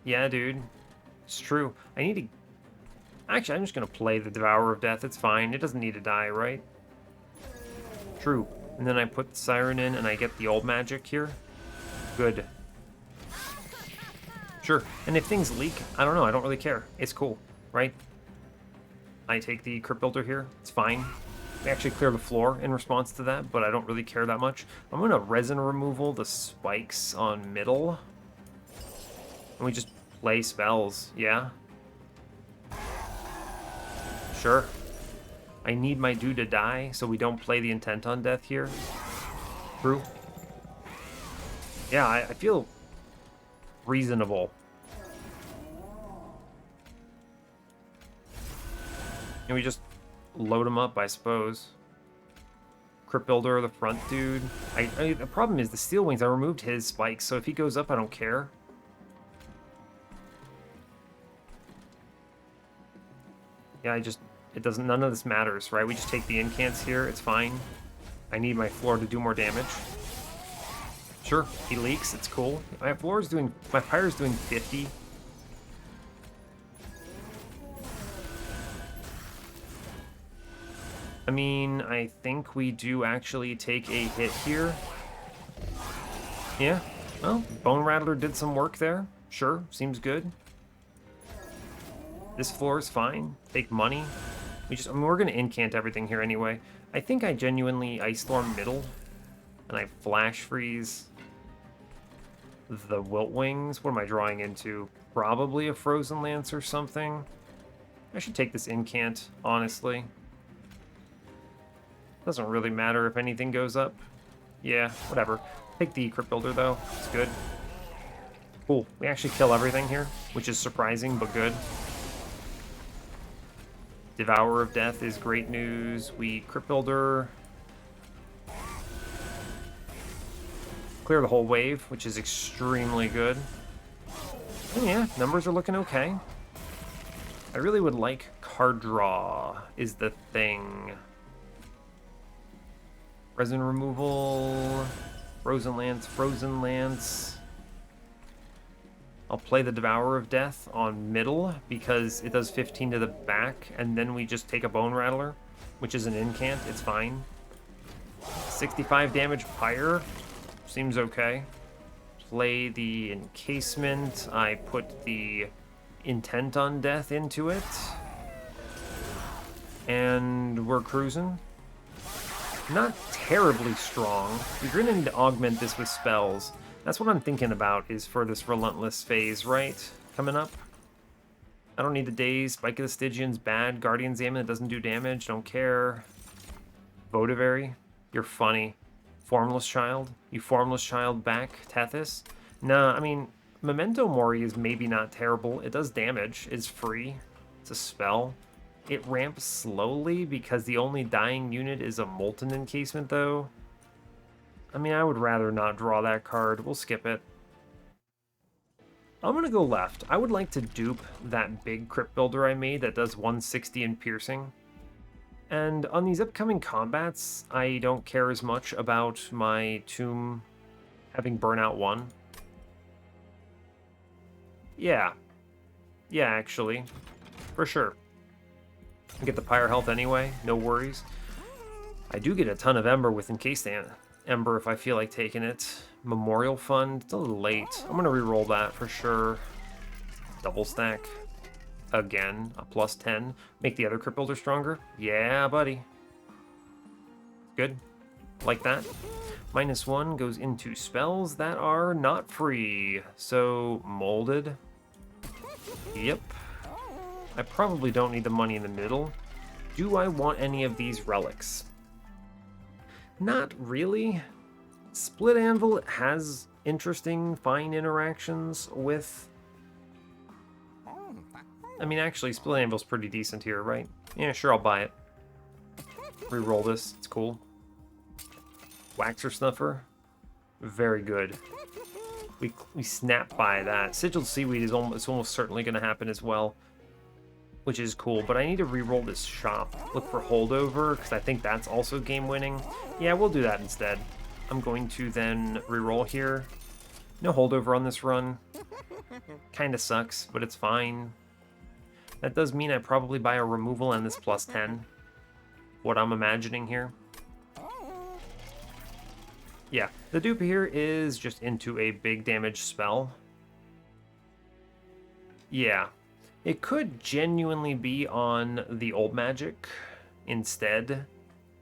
Yeah, dude. It's true. I need to... Actually, I'm just going to play the Devourer of Death. It's fine. It doesn't need to die, right? True. And then I put the Siren in and I get the old magic here. Good. Sure. And if things leak, I don't know. I don't really care. It's cool, right? I take the Crypt Builder here. It's fine. We actually clear the floor in response to that, but I don't really care that much. I'm going to Resin Removal the spikes on middle. And we just play spells, yeah? Sure. I need my dude to die, so we don't play the Intent on Death here. True. Yeah, I feel reasonable. And we just load them up, I suppose. Crypt Builder, the front dude. The problem is the Steel Wings, I removed his spikes, so if he goes up, I don't care. Yeah, it doesn't, none of this matters, right? We just take the incants here, it's fine. I need my floor to do more damage. Sure, he leaks, it's cool. My pyre's doing 50. I mean, I think we do actually take a hit here. Yeah, well, Bone Rattler did some work there. Sure, seems good. This floor is fine. Take money. We're gonna incant everything here anyway. I think I genuinely Ice Storm middle, and I Flash Freeze the Wilt Wings. What am I drawing into? Probably a Frozen Lance or something. I should take this incant, honestly. Doesn't really matter if anything goes up. Yeah, whatever. Take the Crypt Builder, though. It's good. Cool. We actually kill everything here, which is surprising, but good. Devourer of Death is great news. We Crypt Builder. Clear the whole wave, which is extremely good. And yeah, numbers are looking okay. I really would like card draw is the thing. Resin removal, Frozen Lance. I'll play the Devourer of Death on middle because it does 15 to the back, and then we just take a Bone Rattler, which is an incant, it's fine. 65 damage Pyre, seems okay. Play the Encasement, I put the Intent on Death into it. And we're cruising. Not terribly strong. We're going to augment this with spells. That's what I'm thinking about, is for this Relentless phase, right? Coming up. I don't need the daze. Spike of the Stygian's bad. Guardian's Amulet doesn't do damage. Don't care. Votivary. You're funny. Formless Child. You Formless Child back, Tethys. Nah, I mean, Memento Mori is maybe not terrible. It does damage. It's free. It's a spell. It ramps slowly because the only dying unit is a Molten Encasement, though. I mean, I would rather not draw that card. We'll skip it. I'm going to go left. I would like to dupe that big Crypt Builder I made that does 160 in piercing. And on these upcoming combats, I don't care as much about my Tomb having Burnout 1. Yeah. Yeah, actually. For sure. Get the Pyre health anyway, no worries. I do get a ton of Ember with Encased Ember if I feel like taking it. Memorial Fund, it's a little late. I'm gonna reroll that for sure. Double stack. Again, a plus 10. Make the other Crypt Builder stronger. Yeah, buddy. Good. Like that. -1 goes into spells that are not free. So, Molded. Yep. I probably don't need the money in the middle. Do I want any of these relics? Not really. Split Anvil has interesting, fine interactions with... I mean, actually, Split Anvil's pretty decent here, right? Yeah, sure, I'll buy it. Reroll this, it's cool. Waxer Snuffer, very good. We snap by that. Sigiled Seaweed is almost certainly going to happen as well, which is cool, but I need to re-roll this shop. Look for Holdover, because I think that's also game-winning. Yeah, we'll do that instead. I'm going to then re-roll here. No Holdover on this run. Kinda sucks, but it's fine. That does mean I probably buy a removal and this plus 10. What I'm imagining here. Yeah, the dupe here is just into a big damage spell. Yeah. It could genuinely be on the old magic instead.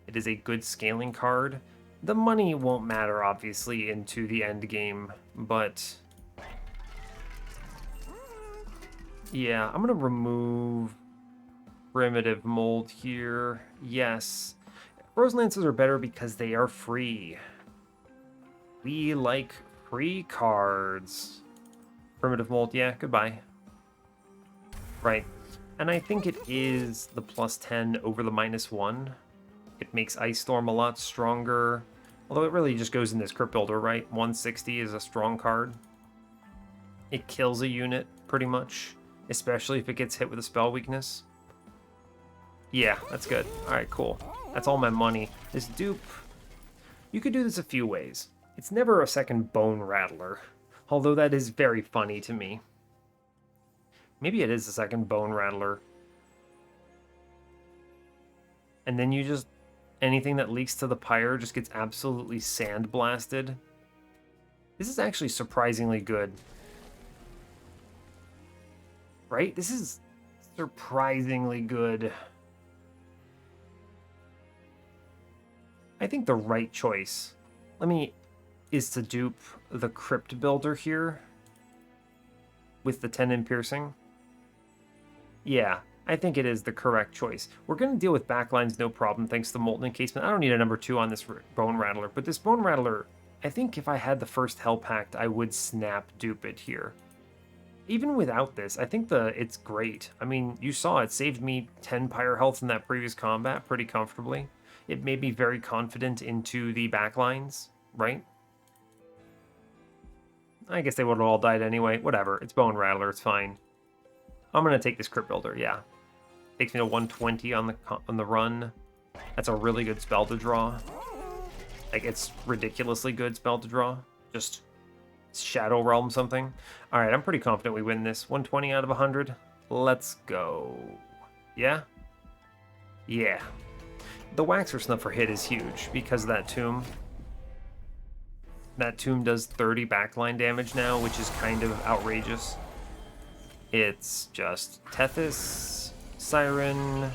It is a good scaling card. The money won't matter, obviously, into the end game, but... yeah, I'm going to remove Primitive Mold here. Yes. Rose Lances are better because they are free. We like free cards. Primitive Mold, yeah, goodbye. Right. And I think it is the plus 10 over the -1. It makes Ice Storm a lot stronger. Although it really just goes in this Crypt Builder, right? 160 is a strong card. It kills a unit, pretty much. Especially if it gets hit with a spell weakness. Yeah, that's good. Alright, cool. That's all my money. This dupe... You could do this a few ways. It's never a second Bone Rattler. Although that is very funny to me. Maybe it is a second Bone Rattler. And then you just... Anything that leaks to the pyre just gets absolutely sandblasted. This is actually surprisingly good. Right? This is surprisingly good. I think the right choice is to dupe the Crypt Builder here with the 10 in piercing. Yeah, I think it is the correct choice. We're going to deal with backlines no problem thanks to Molten Encasement. I don't need a number 2 on this Bone Rattler, but this Bone Rattler, I think if I had the first Hell Pact, I would snap dupe it here. Even without this, I think it's great. I mean, you saw it saved me 10 pyre health in that previous combat pretty comfortably. It made me very confident into the backlines, right? I guess they would have all died anyway. Whatever. It's Bone Rattler. It's fine. I'm going to take this Crypt Builder, yeah. Takes me to 120 on the run. That's a really good spell to draw. Like, it's ridiculously good spell to draw. Just Shadow Realm something. Alright, I'm pretty confident we win this. 120 out of 100. Let's go. Yeah? Yeah. The Waxer Snuffer hit is huge because of that tomb. That tomb does 30 backline damage now, which is kind of outrageous. It's just Tethys, Siren,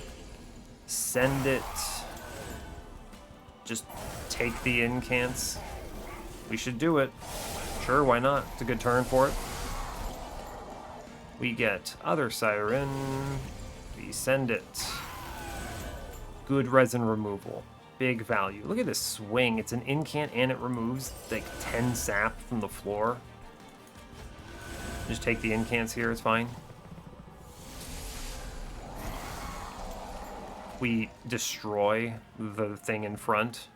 send it. Just take the incants. We should do it. Sure, why not? It's a good turn for it. We get other Siren. We send it. Good resin removal. Big value. Look at this swing. It's an incant and it removes like 10 sap from the floor. Just take the incants here, it's fine. We destroy the thing in front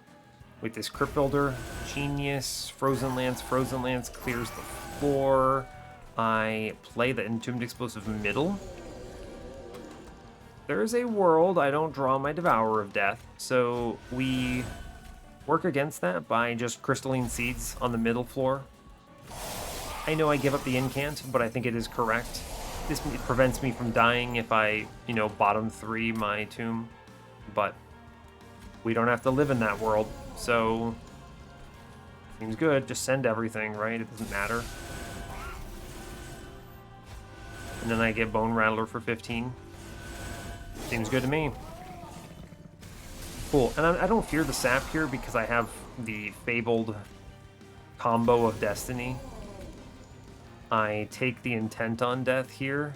with this Crypt Builder. Genius. Frozen Lance. Frozen Lance clears the floor. I play the Entombed Explosive middle. There is a world I don't draw my Devourer of Death, so we work against that by just Crystalline Seeds on the middle floor. I know I give up the incant, but I think it is correct. This prevents me from dying if I, bottom 3 my tomb, but we don't have to live in that world, so seems good. Just send everything, right? It doesn't matter. And then I get Bone Rattler for 15. Seems good to me. Cool. And I don't fear the sap here because I have the fabled combo of Destiny. I take the Intent on Death here.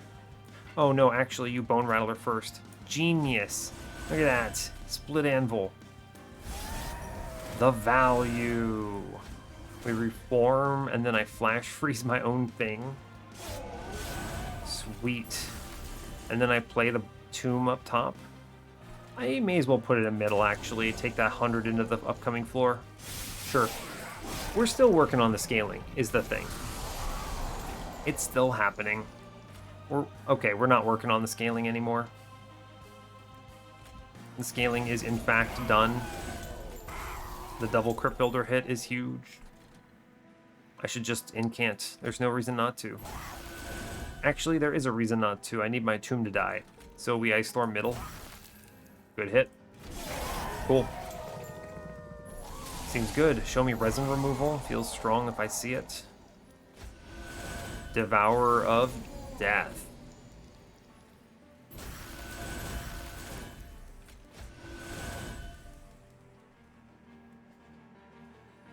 Oh no, actually you Bone Rattler first. Genius. Look at that. Split Anvil. The value. We reform and then I flash freeze my own thing. Sweet. And then I play the tomb up top. I may as well put it in middle, actually. Take that 100 into the upcoming floor. Sure. We're still working on the scaling, is the thing. It's still happening. We're not working on the scaling anymore. The scaling is, in fact, done. The double Crypt Builder hit is huge. I should just incant. There's no reason not to. Actually, there is a reason not to. I need my tomb to die. So we Ice Storm middle. Good hit. Cool. Seems good. Show me resin removal. Feels strong if I see it. Devourer of Death.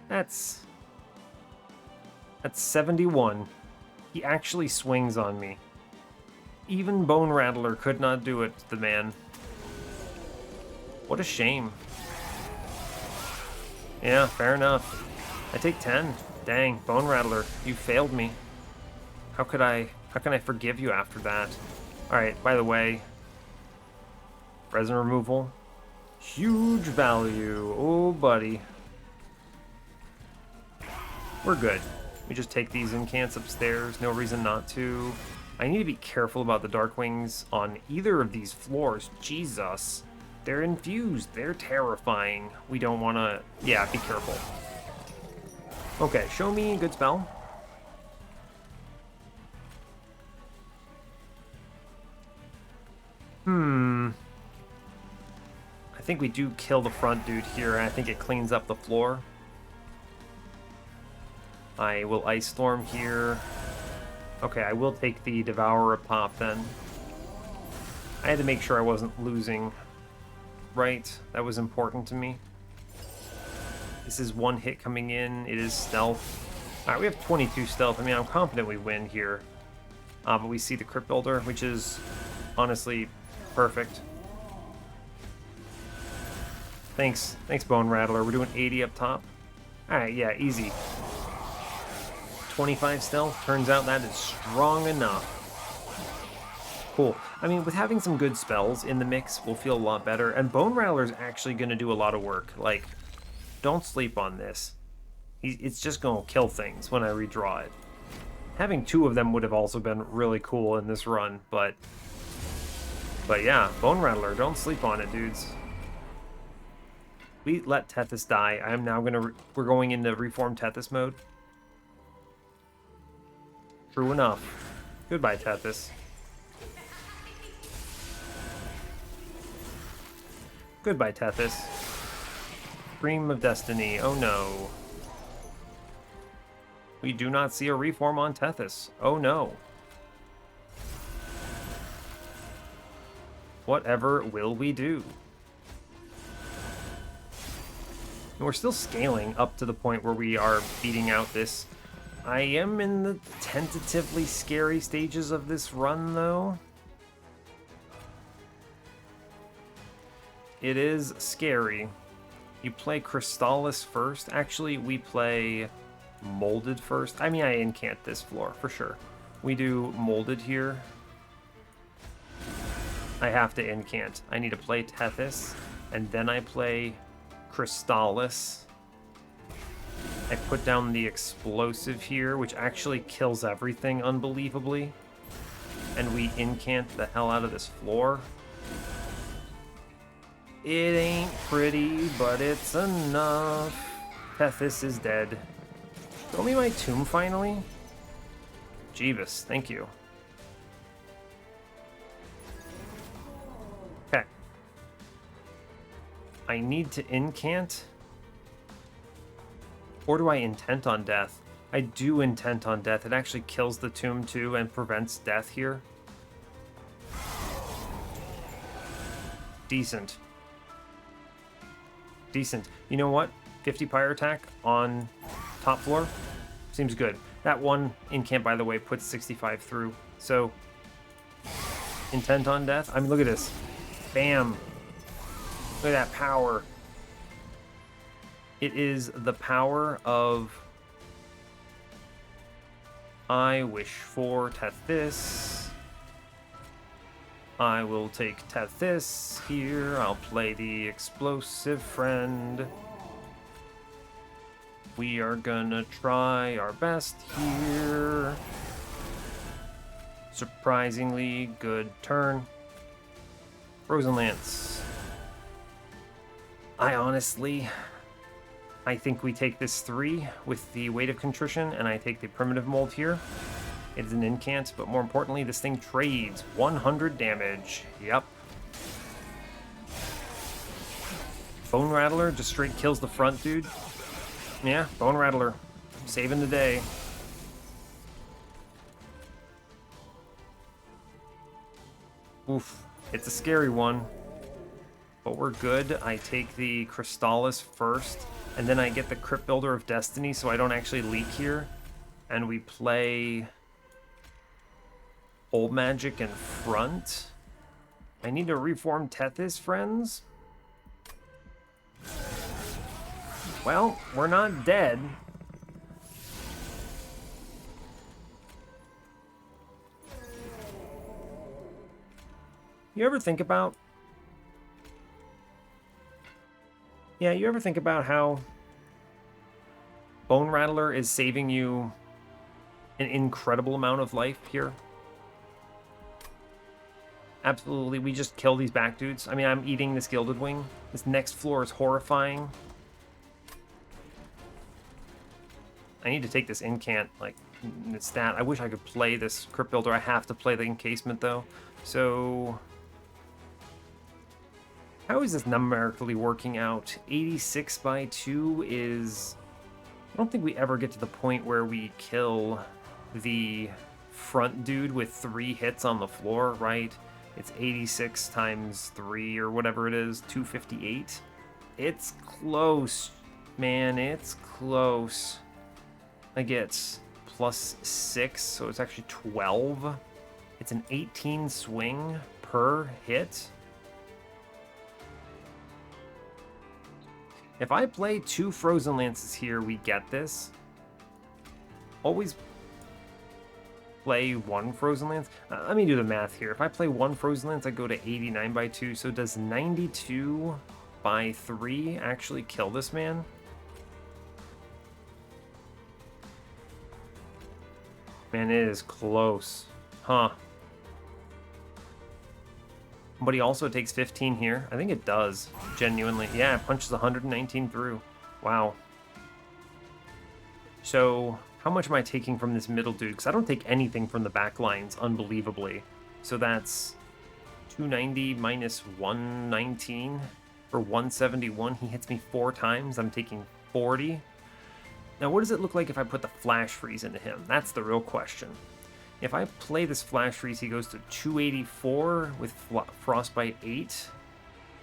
That's 71. He actually swings on me. Even Bone Rattler could not do it, the man. What a shame. Yeah, fair enough. I take 10. Dang, Bone Rattler, you failed me. How can I forgive you after that? Alright, by the way, resin removal. Huge value. Oh, buddy. We're good. We just take these incants upstairs. No reason not to. I need to be careful about the Darkwings on either of these floors. Jesus. They're infused. They're terrifying. We don't want to... Yeah, be careful. Okay, show me a good spell. I think we do kill the front dude here, and I think it cleans up the floor. I will Ice Storm here. Okay, I will take the Devourer pop then. I had to make sure I wasn't losing. Right, that was important to me. This is one hit coming in. It is stealth. Alright, we have 22 stealth. I mean, I'm confident we win here. But we see the Crypt Builder, which is honestly perfect. Thanks, Bone Rattler. We're doing 80 up top. Alright, yeah, easy. 25 stealth. Turns out that is strong enough. Cool. I mean, with having some good spells in the mix, we'll feel a lot better. And Bone Rattler's actually going to do a lot of work. Like, don't sleep on this. It's just going to kill things when I redraw it. Having two of them would have also been really cool in this run, but yeah, Bone Rattler, don't sleep on it, dudes. We let Tethys die. I am now we're going into Reform Tethys mode. True enough. Goodbye, Tethys. Goodbye, Tethys. Stream of Destiny. Oh no. We do not see a reform on Tethys. Oh no. Whatever will we do? And we're still scaling up to the point where we are beating out this. I am in the tentatively scary stages of this run, though. It is scary. You play Crystallis first. Actually, we play Molded first. I mean, I incant this floor, for sure. We do Molded here. I have to incant. I need to play Tethys, and then I play Crystallis. I put down the explosive here, which actually kills everything unbelievably. And we incant the hell out of this floor. It ain't pretty, but it's enough. Tethys is dead. Show me my tomb finally. Jeebus, thank you. Okay. I need to incant. Or do I intent on death? I do intent on death. It actually kills the tomb too and prevents death here. Decent. Decent. You know what? 50 pyre attack on top floor. Seems good. That one incant, by the way, puts 65 through. So, intent on death. I mean, look at this. Bam. Look at that power. It is the power of... I wish for Tethys. I will take Tethys here. I'll play the explosive friend. We are gonna try our best here. Surprisingly good turn. Frozen Lance. I think we take this 3 with the Weight of Contrition, and I take the Primitive Mold here. It is an incant, but more importantly, this thing trades 100 damage. Yep. Bone Rattler just straight kills the front dude. Yeah, Bone Rattler. Saving the day. Oof. It's a scary one. But we're good. I take the Crystallis first, and then I get the Crypt Builder of Destiny so I don't actually leak here. And we play Old Magic in front. I need to reform Tethys, friends. Well, we're not dead. You ever think about Yeah, you ever think about how Bone Rattler is saving you an incredible amount of life here? Absolutely, we just kill these back dudes. I mean, I'm eating this Gilded Wing. This next floor is horrifying. I need to take this incant, like, stat. I wish I could play this Crypt Builder. I have to play the encasement, though. So, how is this numerically working out? 86 by 2 is... I don't think we ever get to the point where we kill the front dude with 3 hits on the floor, right? It's 86 times 3 or whatever it is, 258. It's close, man, it's close. I get +6, so it's actually 12. It's an 18 swing per hit. If I play 2 Frozen Lances here, we get this. Always play 1 Frozen Lance. Let me do the math here. If I play 1 Frozen Lance, I go to 89 by 2. So does 92 by 3 actually kill this man? Man, it is close. Huh. But he also takes 15 here. I think it does, genuinely. Yeah, it punches 119 through. Wow. So, how much am I taking from this middle dude? Because I don't take anything from the back lines, unbelievably. So that's 290 minus 119 for 171. He hits me 4 times. I'm taking 40. Now, what does it look like if I put the Flash Freeze into him? That's the real question. If I play this Flash Freeze, he goes to 284 with Frostbite 8.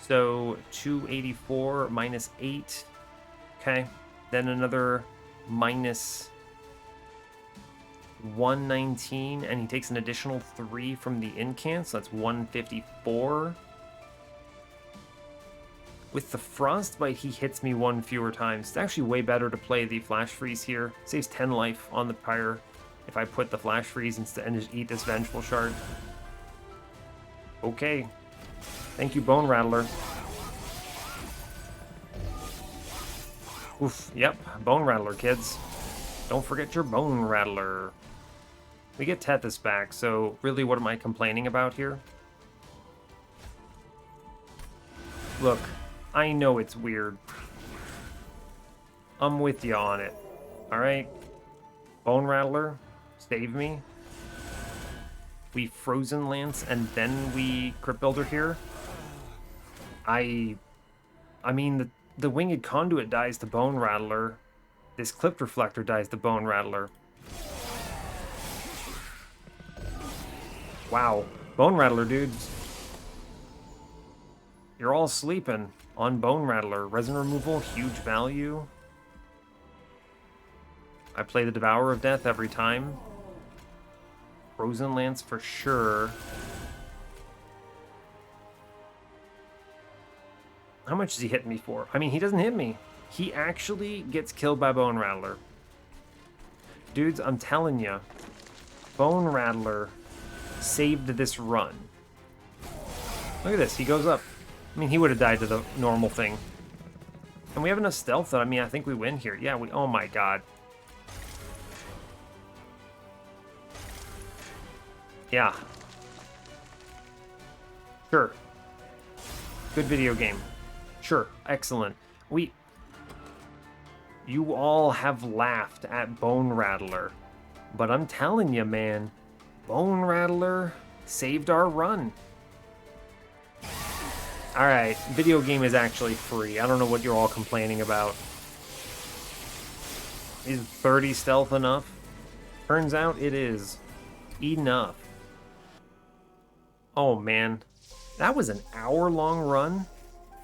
So 284 minus 8. Okay. Then another minus 119, and he takes an additional 3 from the incant, so that's 154. With the Frostbite, he hits me 1 fewer times. It's actually way better to play the Flash Freeze here. Saves 10 life on the Pyre if I put the Flash Freeze instead and just eat this Vengeful Shard. Okay. Thank you, Bone Rattler. Oof, yep, Bone Rattler, kids. Don't forget your Bone Rattler. We get Tethys back, so really what am I complaining about here? Look, I know it's weird. I'm with you on it. Alright? Bone Rattler, save me. We Frozen Lance and then we Crypt Builder here. I mean, the Winged Conduit dies to Bone Rattler. This Clipped Reflector dies to Bone Rattler. Wow. Bone Rattler, dudes. You're all sleeping on Bone Rattler. Resin removal, huge value. I play the Devourer of Death every time. Frozen Lance for sure. How much is he hitting me for? I mean, he doesn't hit me. He actually gets killed by Bone Rattler. Dudes, I'm telling you, Bone Rattler saved this run. Look at this, he goes up. I mean, he would have died to the normal thing. And we have enough stealth that, I mean, I think we win here. Yeah, we, oh my god. Yeah. Sure. Good video game. Sure, excellent. You all have laughed at Bone Rattler, but I'm telling you, man, Bone Rattler saved our run. Alright, video game is actually free. I don't know what you're all complaining about. Is 30 stealth enough? Turns out it is enough. Oh man, that was an hour-long run?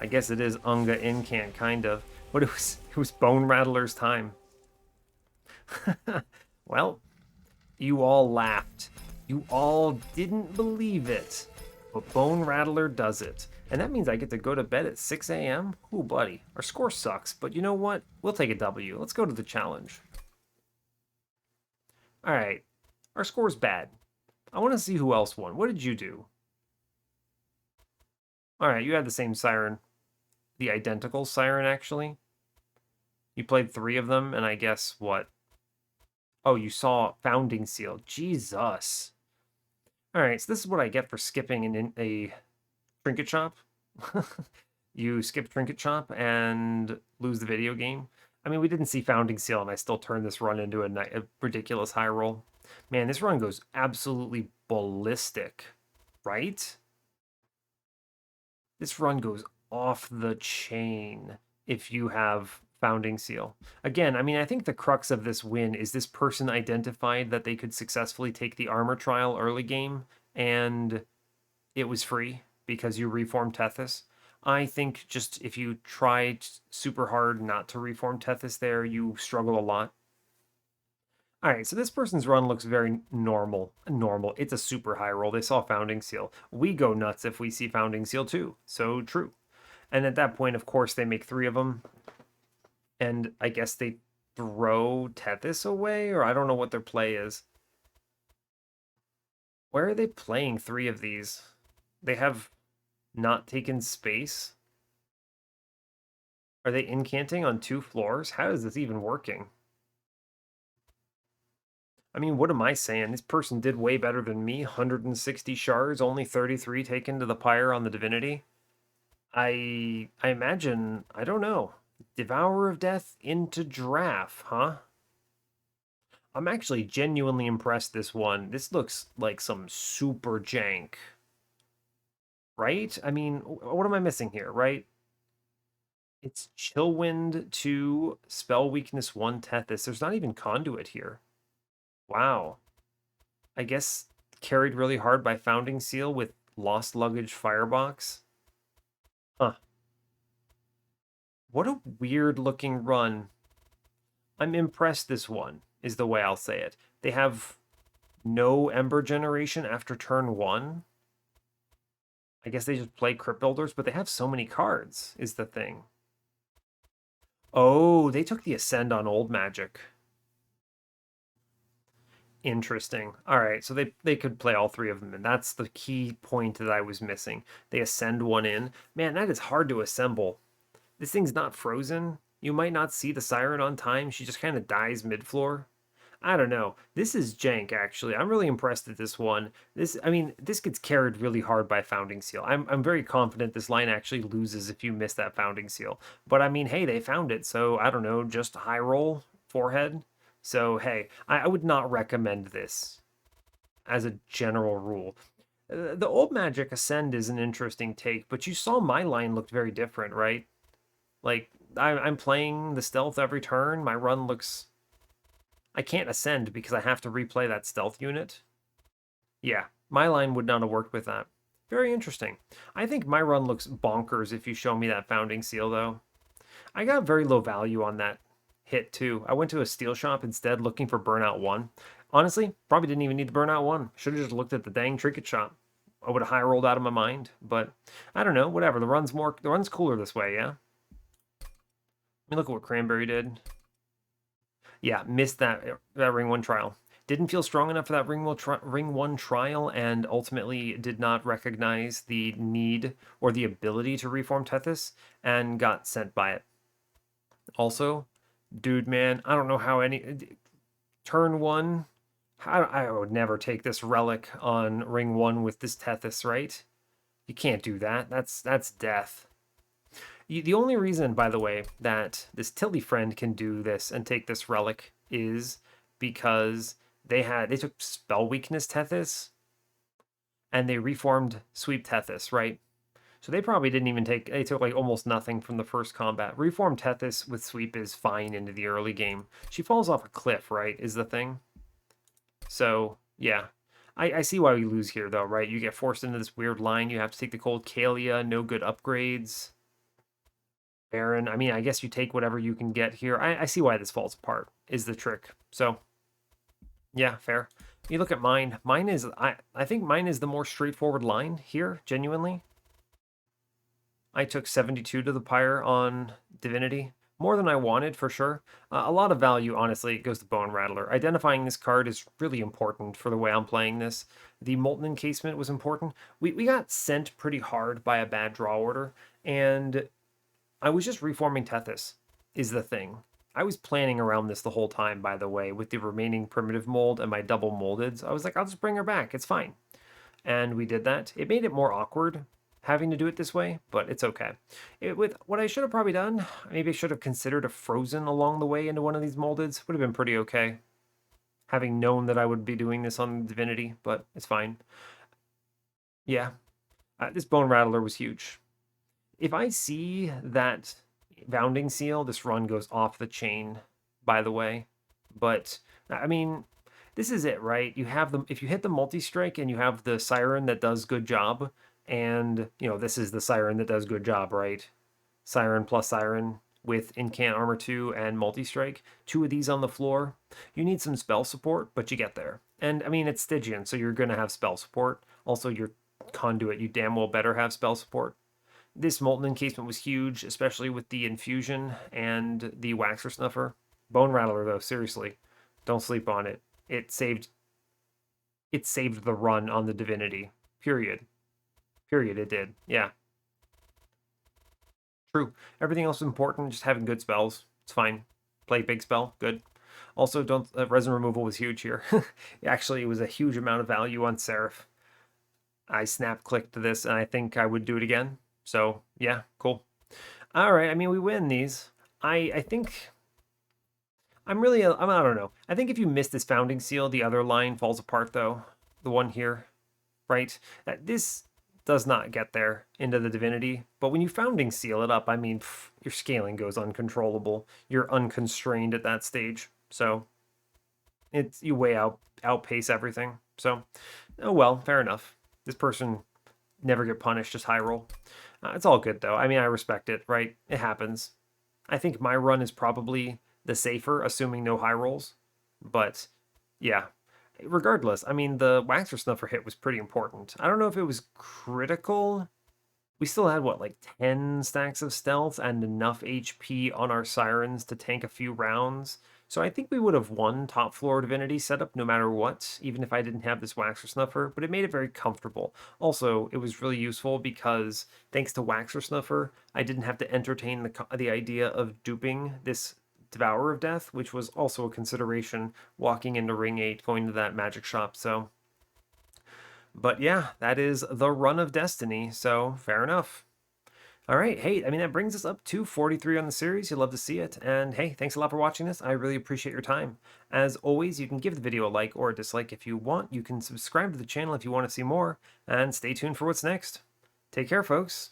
I guess it is Unga Incant, kind of. But it was Bone Rattler's time. Well, you all laughed. You all didn't believe it. But Bone Rattler does it. And that means I get to go to bed at 6 a.m.? Ooh, buddy. Our score sucks, but you know what? We'll take a W. Let's go to the challenge. Alright. Our score's bad. I want to see who else won. What did you do? Alright, you had the same siren. the identical Siren, actually. You played 3 of them, and I guess what? Oh, you saw Founding Seal. Jesus. All right, so this is what I get for skipping a trinket shop. You skip trinket shop and lose the video game. I mean, we didn't see Founding Seal, and I still turned this run into a ridiculous high roll. Man, this run goes absolutely ballistic, right? This run goes off the chain if you have Founding Seal. Again, I mean, I think the crux of this win is this person identified that they could successfully take the armor trial early game, and it was free because you reformed Tethys. I think just if you tried super hard not to reform Tethys there, you struggle a lot. All right, so this person's run looks very normal. Normal. It's a super high roll. They saw Founding Seal. We go nuts if we see Founding Seal too. So true. And at that point, of course, they make 3 of them. And I guess they throw Tethys away, or I don't know what their play is. Where are they playing 3 of these? They have not taken space. Are they incanting on 2 floors? How is this even working? I mean, what am I saying? This person did way better than me. 160 shards, only 33 taken to the pyre on the Divinity. I imagine, I don't know. Devourer of Death into Draft, huh? I'm actually genuinely impressed this one. This looks like some super jank. Right? I mean, what am I missing here, right? It's Chillwind 2, Spell Weakness 1 Tethys. There's not even Conduit here. Wow. I guess carried really hard by Founding Seal with Lost Luggage Firebox. Huh. What a weird looking run. I'm impressed this one, is the way I'll say it. They have no Ember generation after turn 1. I guess they just play Crypt Builders, but they have so many cards, is the thing. Oh, they took the Ascend on Old Magic. Interesting. All right, so they could play all 3 of them, and that's the key point that I was missing. They Ascend one in. Man, that is hard to assemble. This thing's not frozen. You might not see the Siren on time. She just kind of dies mid-floor. I don't know. This is jank, actually. I'm really impressed at this one. I mean, this gets carried really hard by Founding Seal. I'm very confident this line actually loses if you miss that Founding Seal. But I mean, hey, they found it, so I don't know, just high roll, forehead. So hey, I would not recommend this as a general rule. The Old Magic Ascend is an interesting take, but you saw my line looked very different, right? Like, I'm playing the stealth every turn. My run looks... I can't ascend because I have to replay that stealth unit. Yeah, my line would not have worked with that. Very interesting. I think my run looks bonkers if you show me that Founding Seal, though. I got very low value on that hit, too. I went to a steel shop instead looking for Burnout 1. Honestly, probably didn't even need the Burnout 1. Should have just looked at the dang trinket shop. I would have high rolled out of my mind, but I don't know, whatever. The run's cooler this way, yeah? Let me look at what Cranberry did. Yeah, missed that Ring 1 trial. Didn't feel strong enough for that Ring 1 trial, and ultimately did not recognize the need or the ability to reform Tethys, and got sent by it. Also, dude, man, I don't know how turn 1. I would never take this relic on Ring 1 with this Tethys, right? You can't do that. That's death. The only reason, by the way, that this Tilly friend can do this and take this relic is because they took Spell Weakness Tethys and they reformed Sweep Tethys, right? So they probably didn't even they took like almost nothing from the first combat. Reformed Tethys with Sweep is fine into the early game. She falls off a cliff, right, is the thing. So, yeah. I see why we lose here, though, right? You get forced into this weird line. You have to take the Cold Kalia, no good upgrades. Baron, I mean, I guess you take whatever you can get here. I see why this falls apart, is the trick. So, yeah, fair. You look at mine. Mine is, I think mine is the more straightforward line here, genuinely. I took 72 to the pyre on Divinity. More than I wanted, for sure. A lot of value, honestly, goes to Bone Rattler. Identifying this card is really important for the way I'm playing this. The Molten Encasement was important. We got sent pretty hard by a bad draw order, and I was just reforming Tethys, is the thing. I was planning around this the whole time, by the way, with the remaining primitive mold and my double moldeds. I was like, I'll just bring her back. It's fine. And we did that. It made it more awkward having to do it this way, but it's okay. With what I should have probably done, maybe I should have considered a frozen along the way into one of these moldeds. Would have been pretty okay, having known that I would be doing this on Divinity, but it's fine. Yeah, this Bone Rattler was huge. If I see that Bounding Seal, this run goes off the chain, by the way. But, I mean, this is it, right? You have the, if you hit the multi-strike and you have the Siren that does good job, and, you know, this is the Siren that does good job, right? Siren plus Siren with Incant Armor 2 and multi-strike. 2 of these on the floor. You need some spell support, but you get there. And, I mean, it's Stygian, so you're going to have spell support. Also, your Conduit, you damn well better have spell support. This Molten Encasement was huge, especially with the Infusion and the Waxer Snuffer. Bone Rattler, though, seriously, don't sleep on it. It saved the run on the Divinity. Period. Period, it did. Yeah. True. Everything else is important, just having good spells. It's fine. Play big spell, good. Also, don't resin removal was huge here. Actually, it was a huge amount of value on Seraph. I snap clicked this, and I think I would do it again. So, yeah, cool. All right, I mean, we win these. I think I don't know. I think if you miss this Founding Seal, the other line falls apart, though. The one here, right? This does not get there into the Divinity, but when you Founding Seal it up, I mean, your scaling goes uncontrollable. You're unconstrained at that stage. So, you way outpace everything. So, oh well, fair enough. This person never get punished, just high roll. It's all good, though. I mean, I respect it, right? It happens. I think my run is probably the safer, assuming no high rolls. But, yeah. Regardless, I mean, the Waxer Snuffer hit was pretty important. I don't know if it was critical. We still had, what, like 10 stacks of stealth and enough HP on our Sirens to tank a few rounds. So I think we would have won top floor Divinity setup no matter what, even if I didn't have this Waxer Snuffer, but it made it very comfortable. Also, it was really useful because thanks to Waxer Snuffer, I didn't have to entertain the idea of duping this Devourer of Death, which was also a consideration walking into Ring 8, going to that magic shop, so... But yeah, that is the run of Destiny, so fair enough. All right, hey, I mean, that brings us up to 43 on the series. You'd love to see it. And hey, thanks a lot for watching this. I really appreciate your time. As always, you can give the video a like or a dislike if you want. You can subscribe to the channel if you want to see more. And stay tuned for what's next. Take care, folks.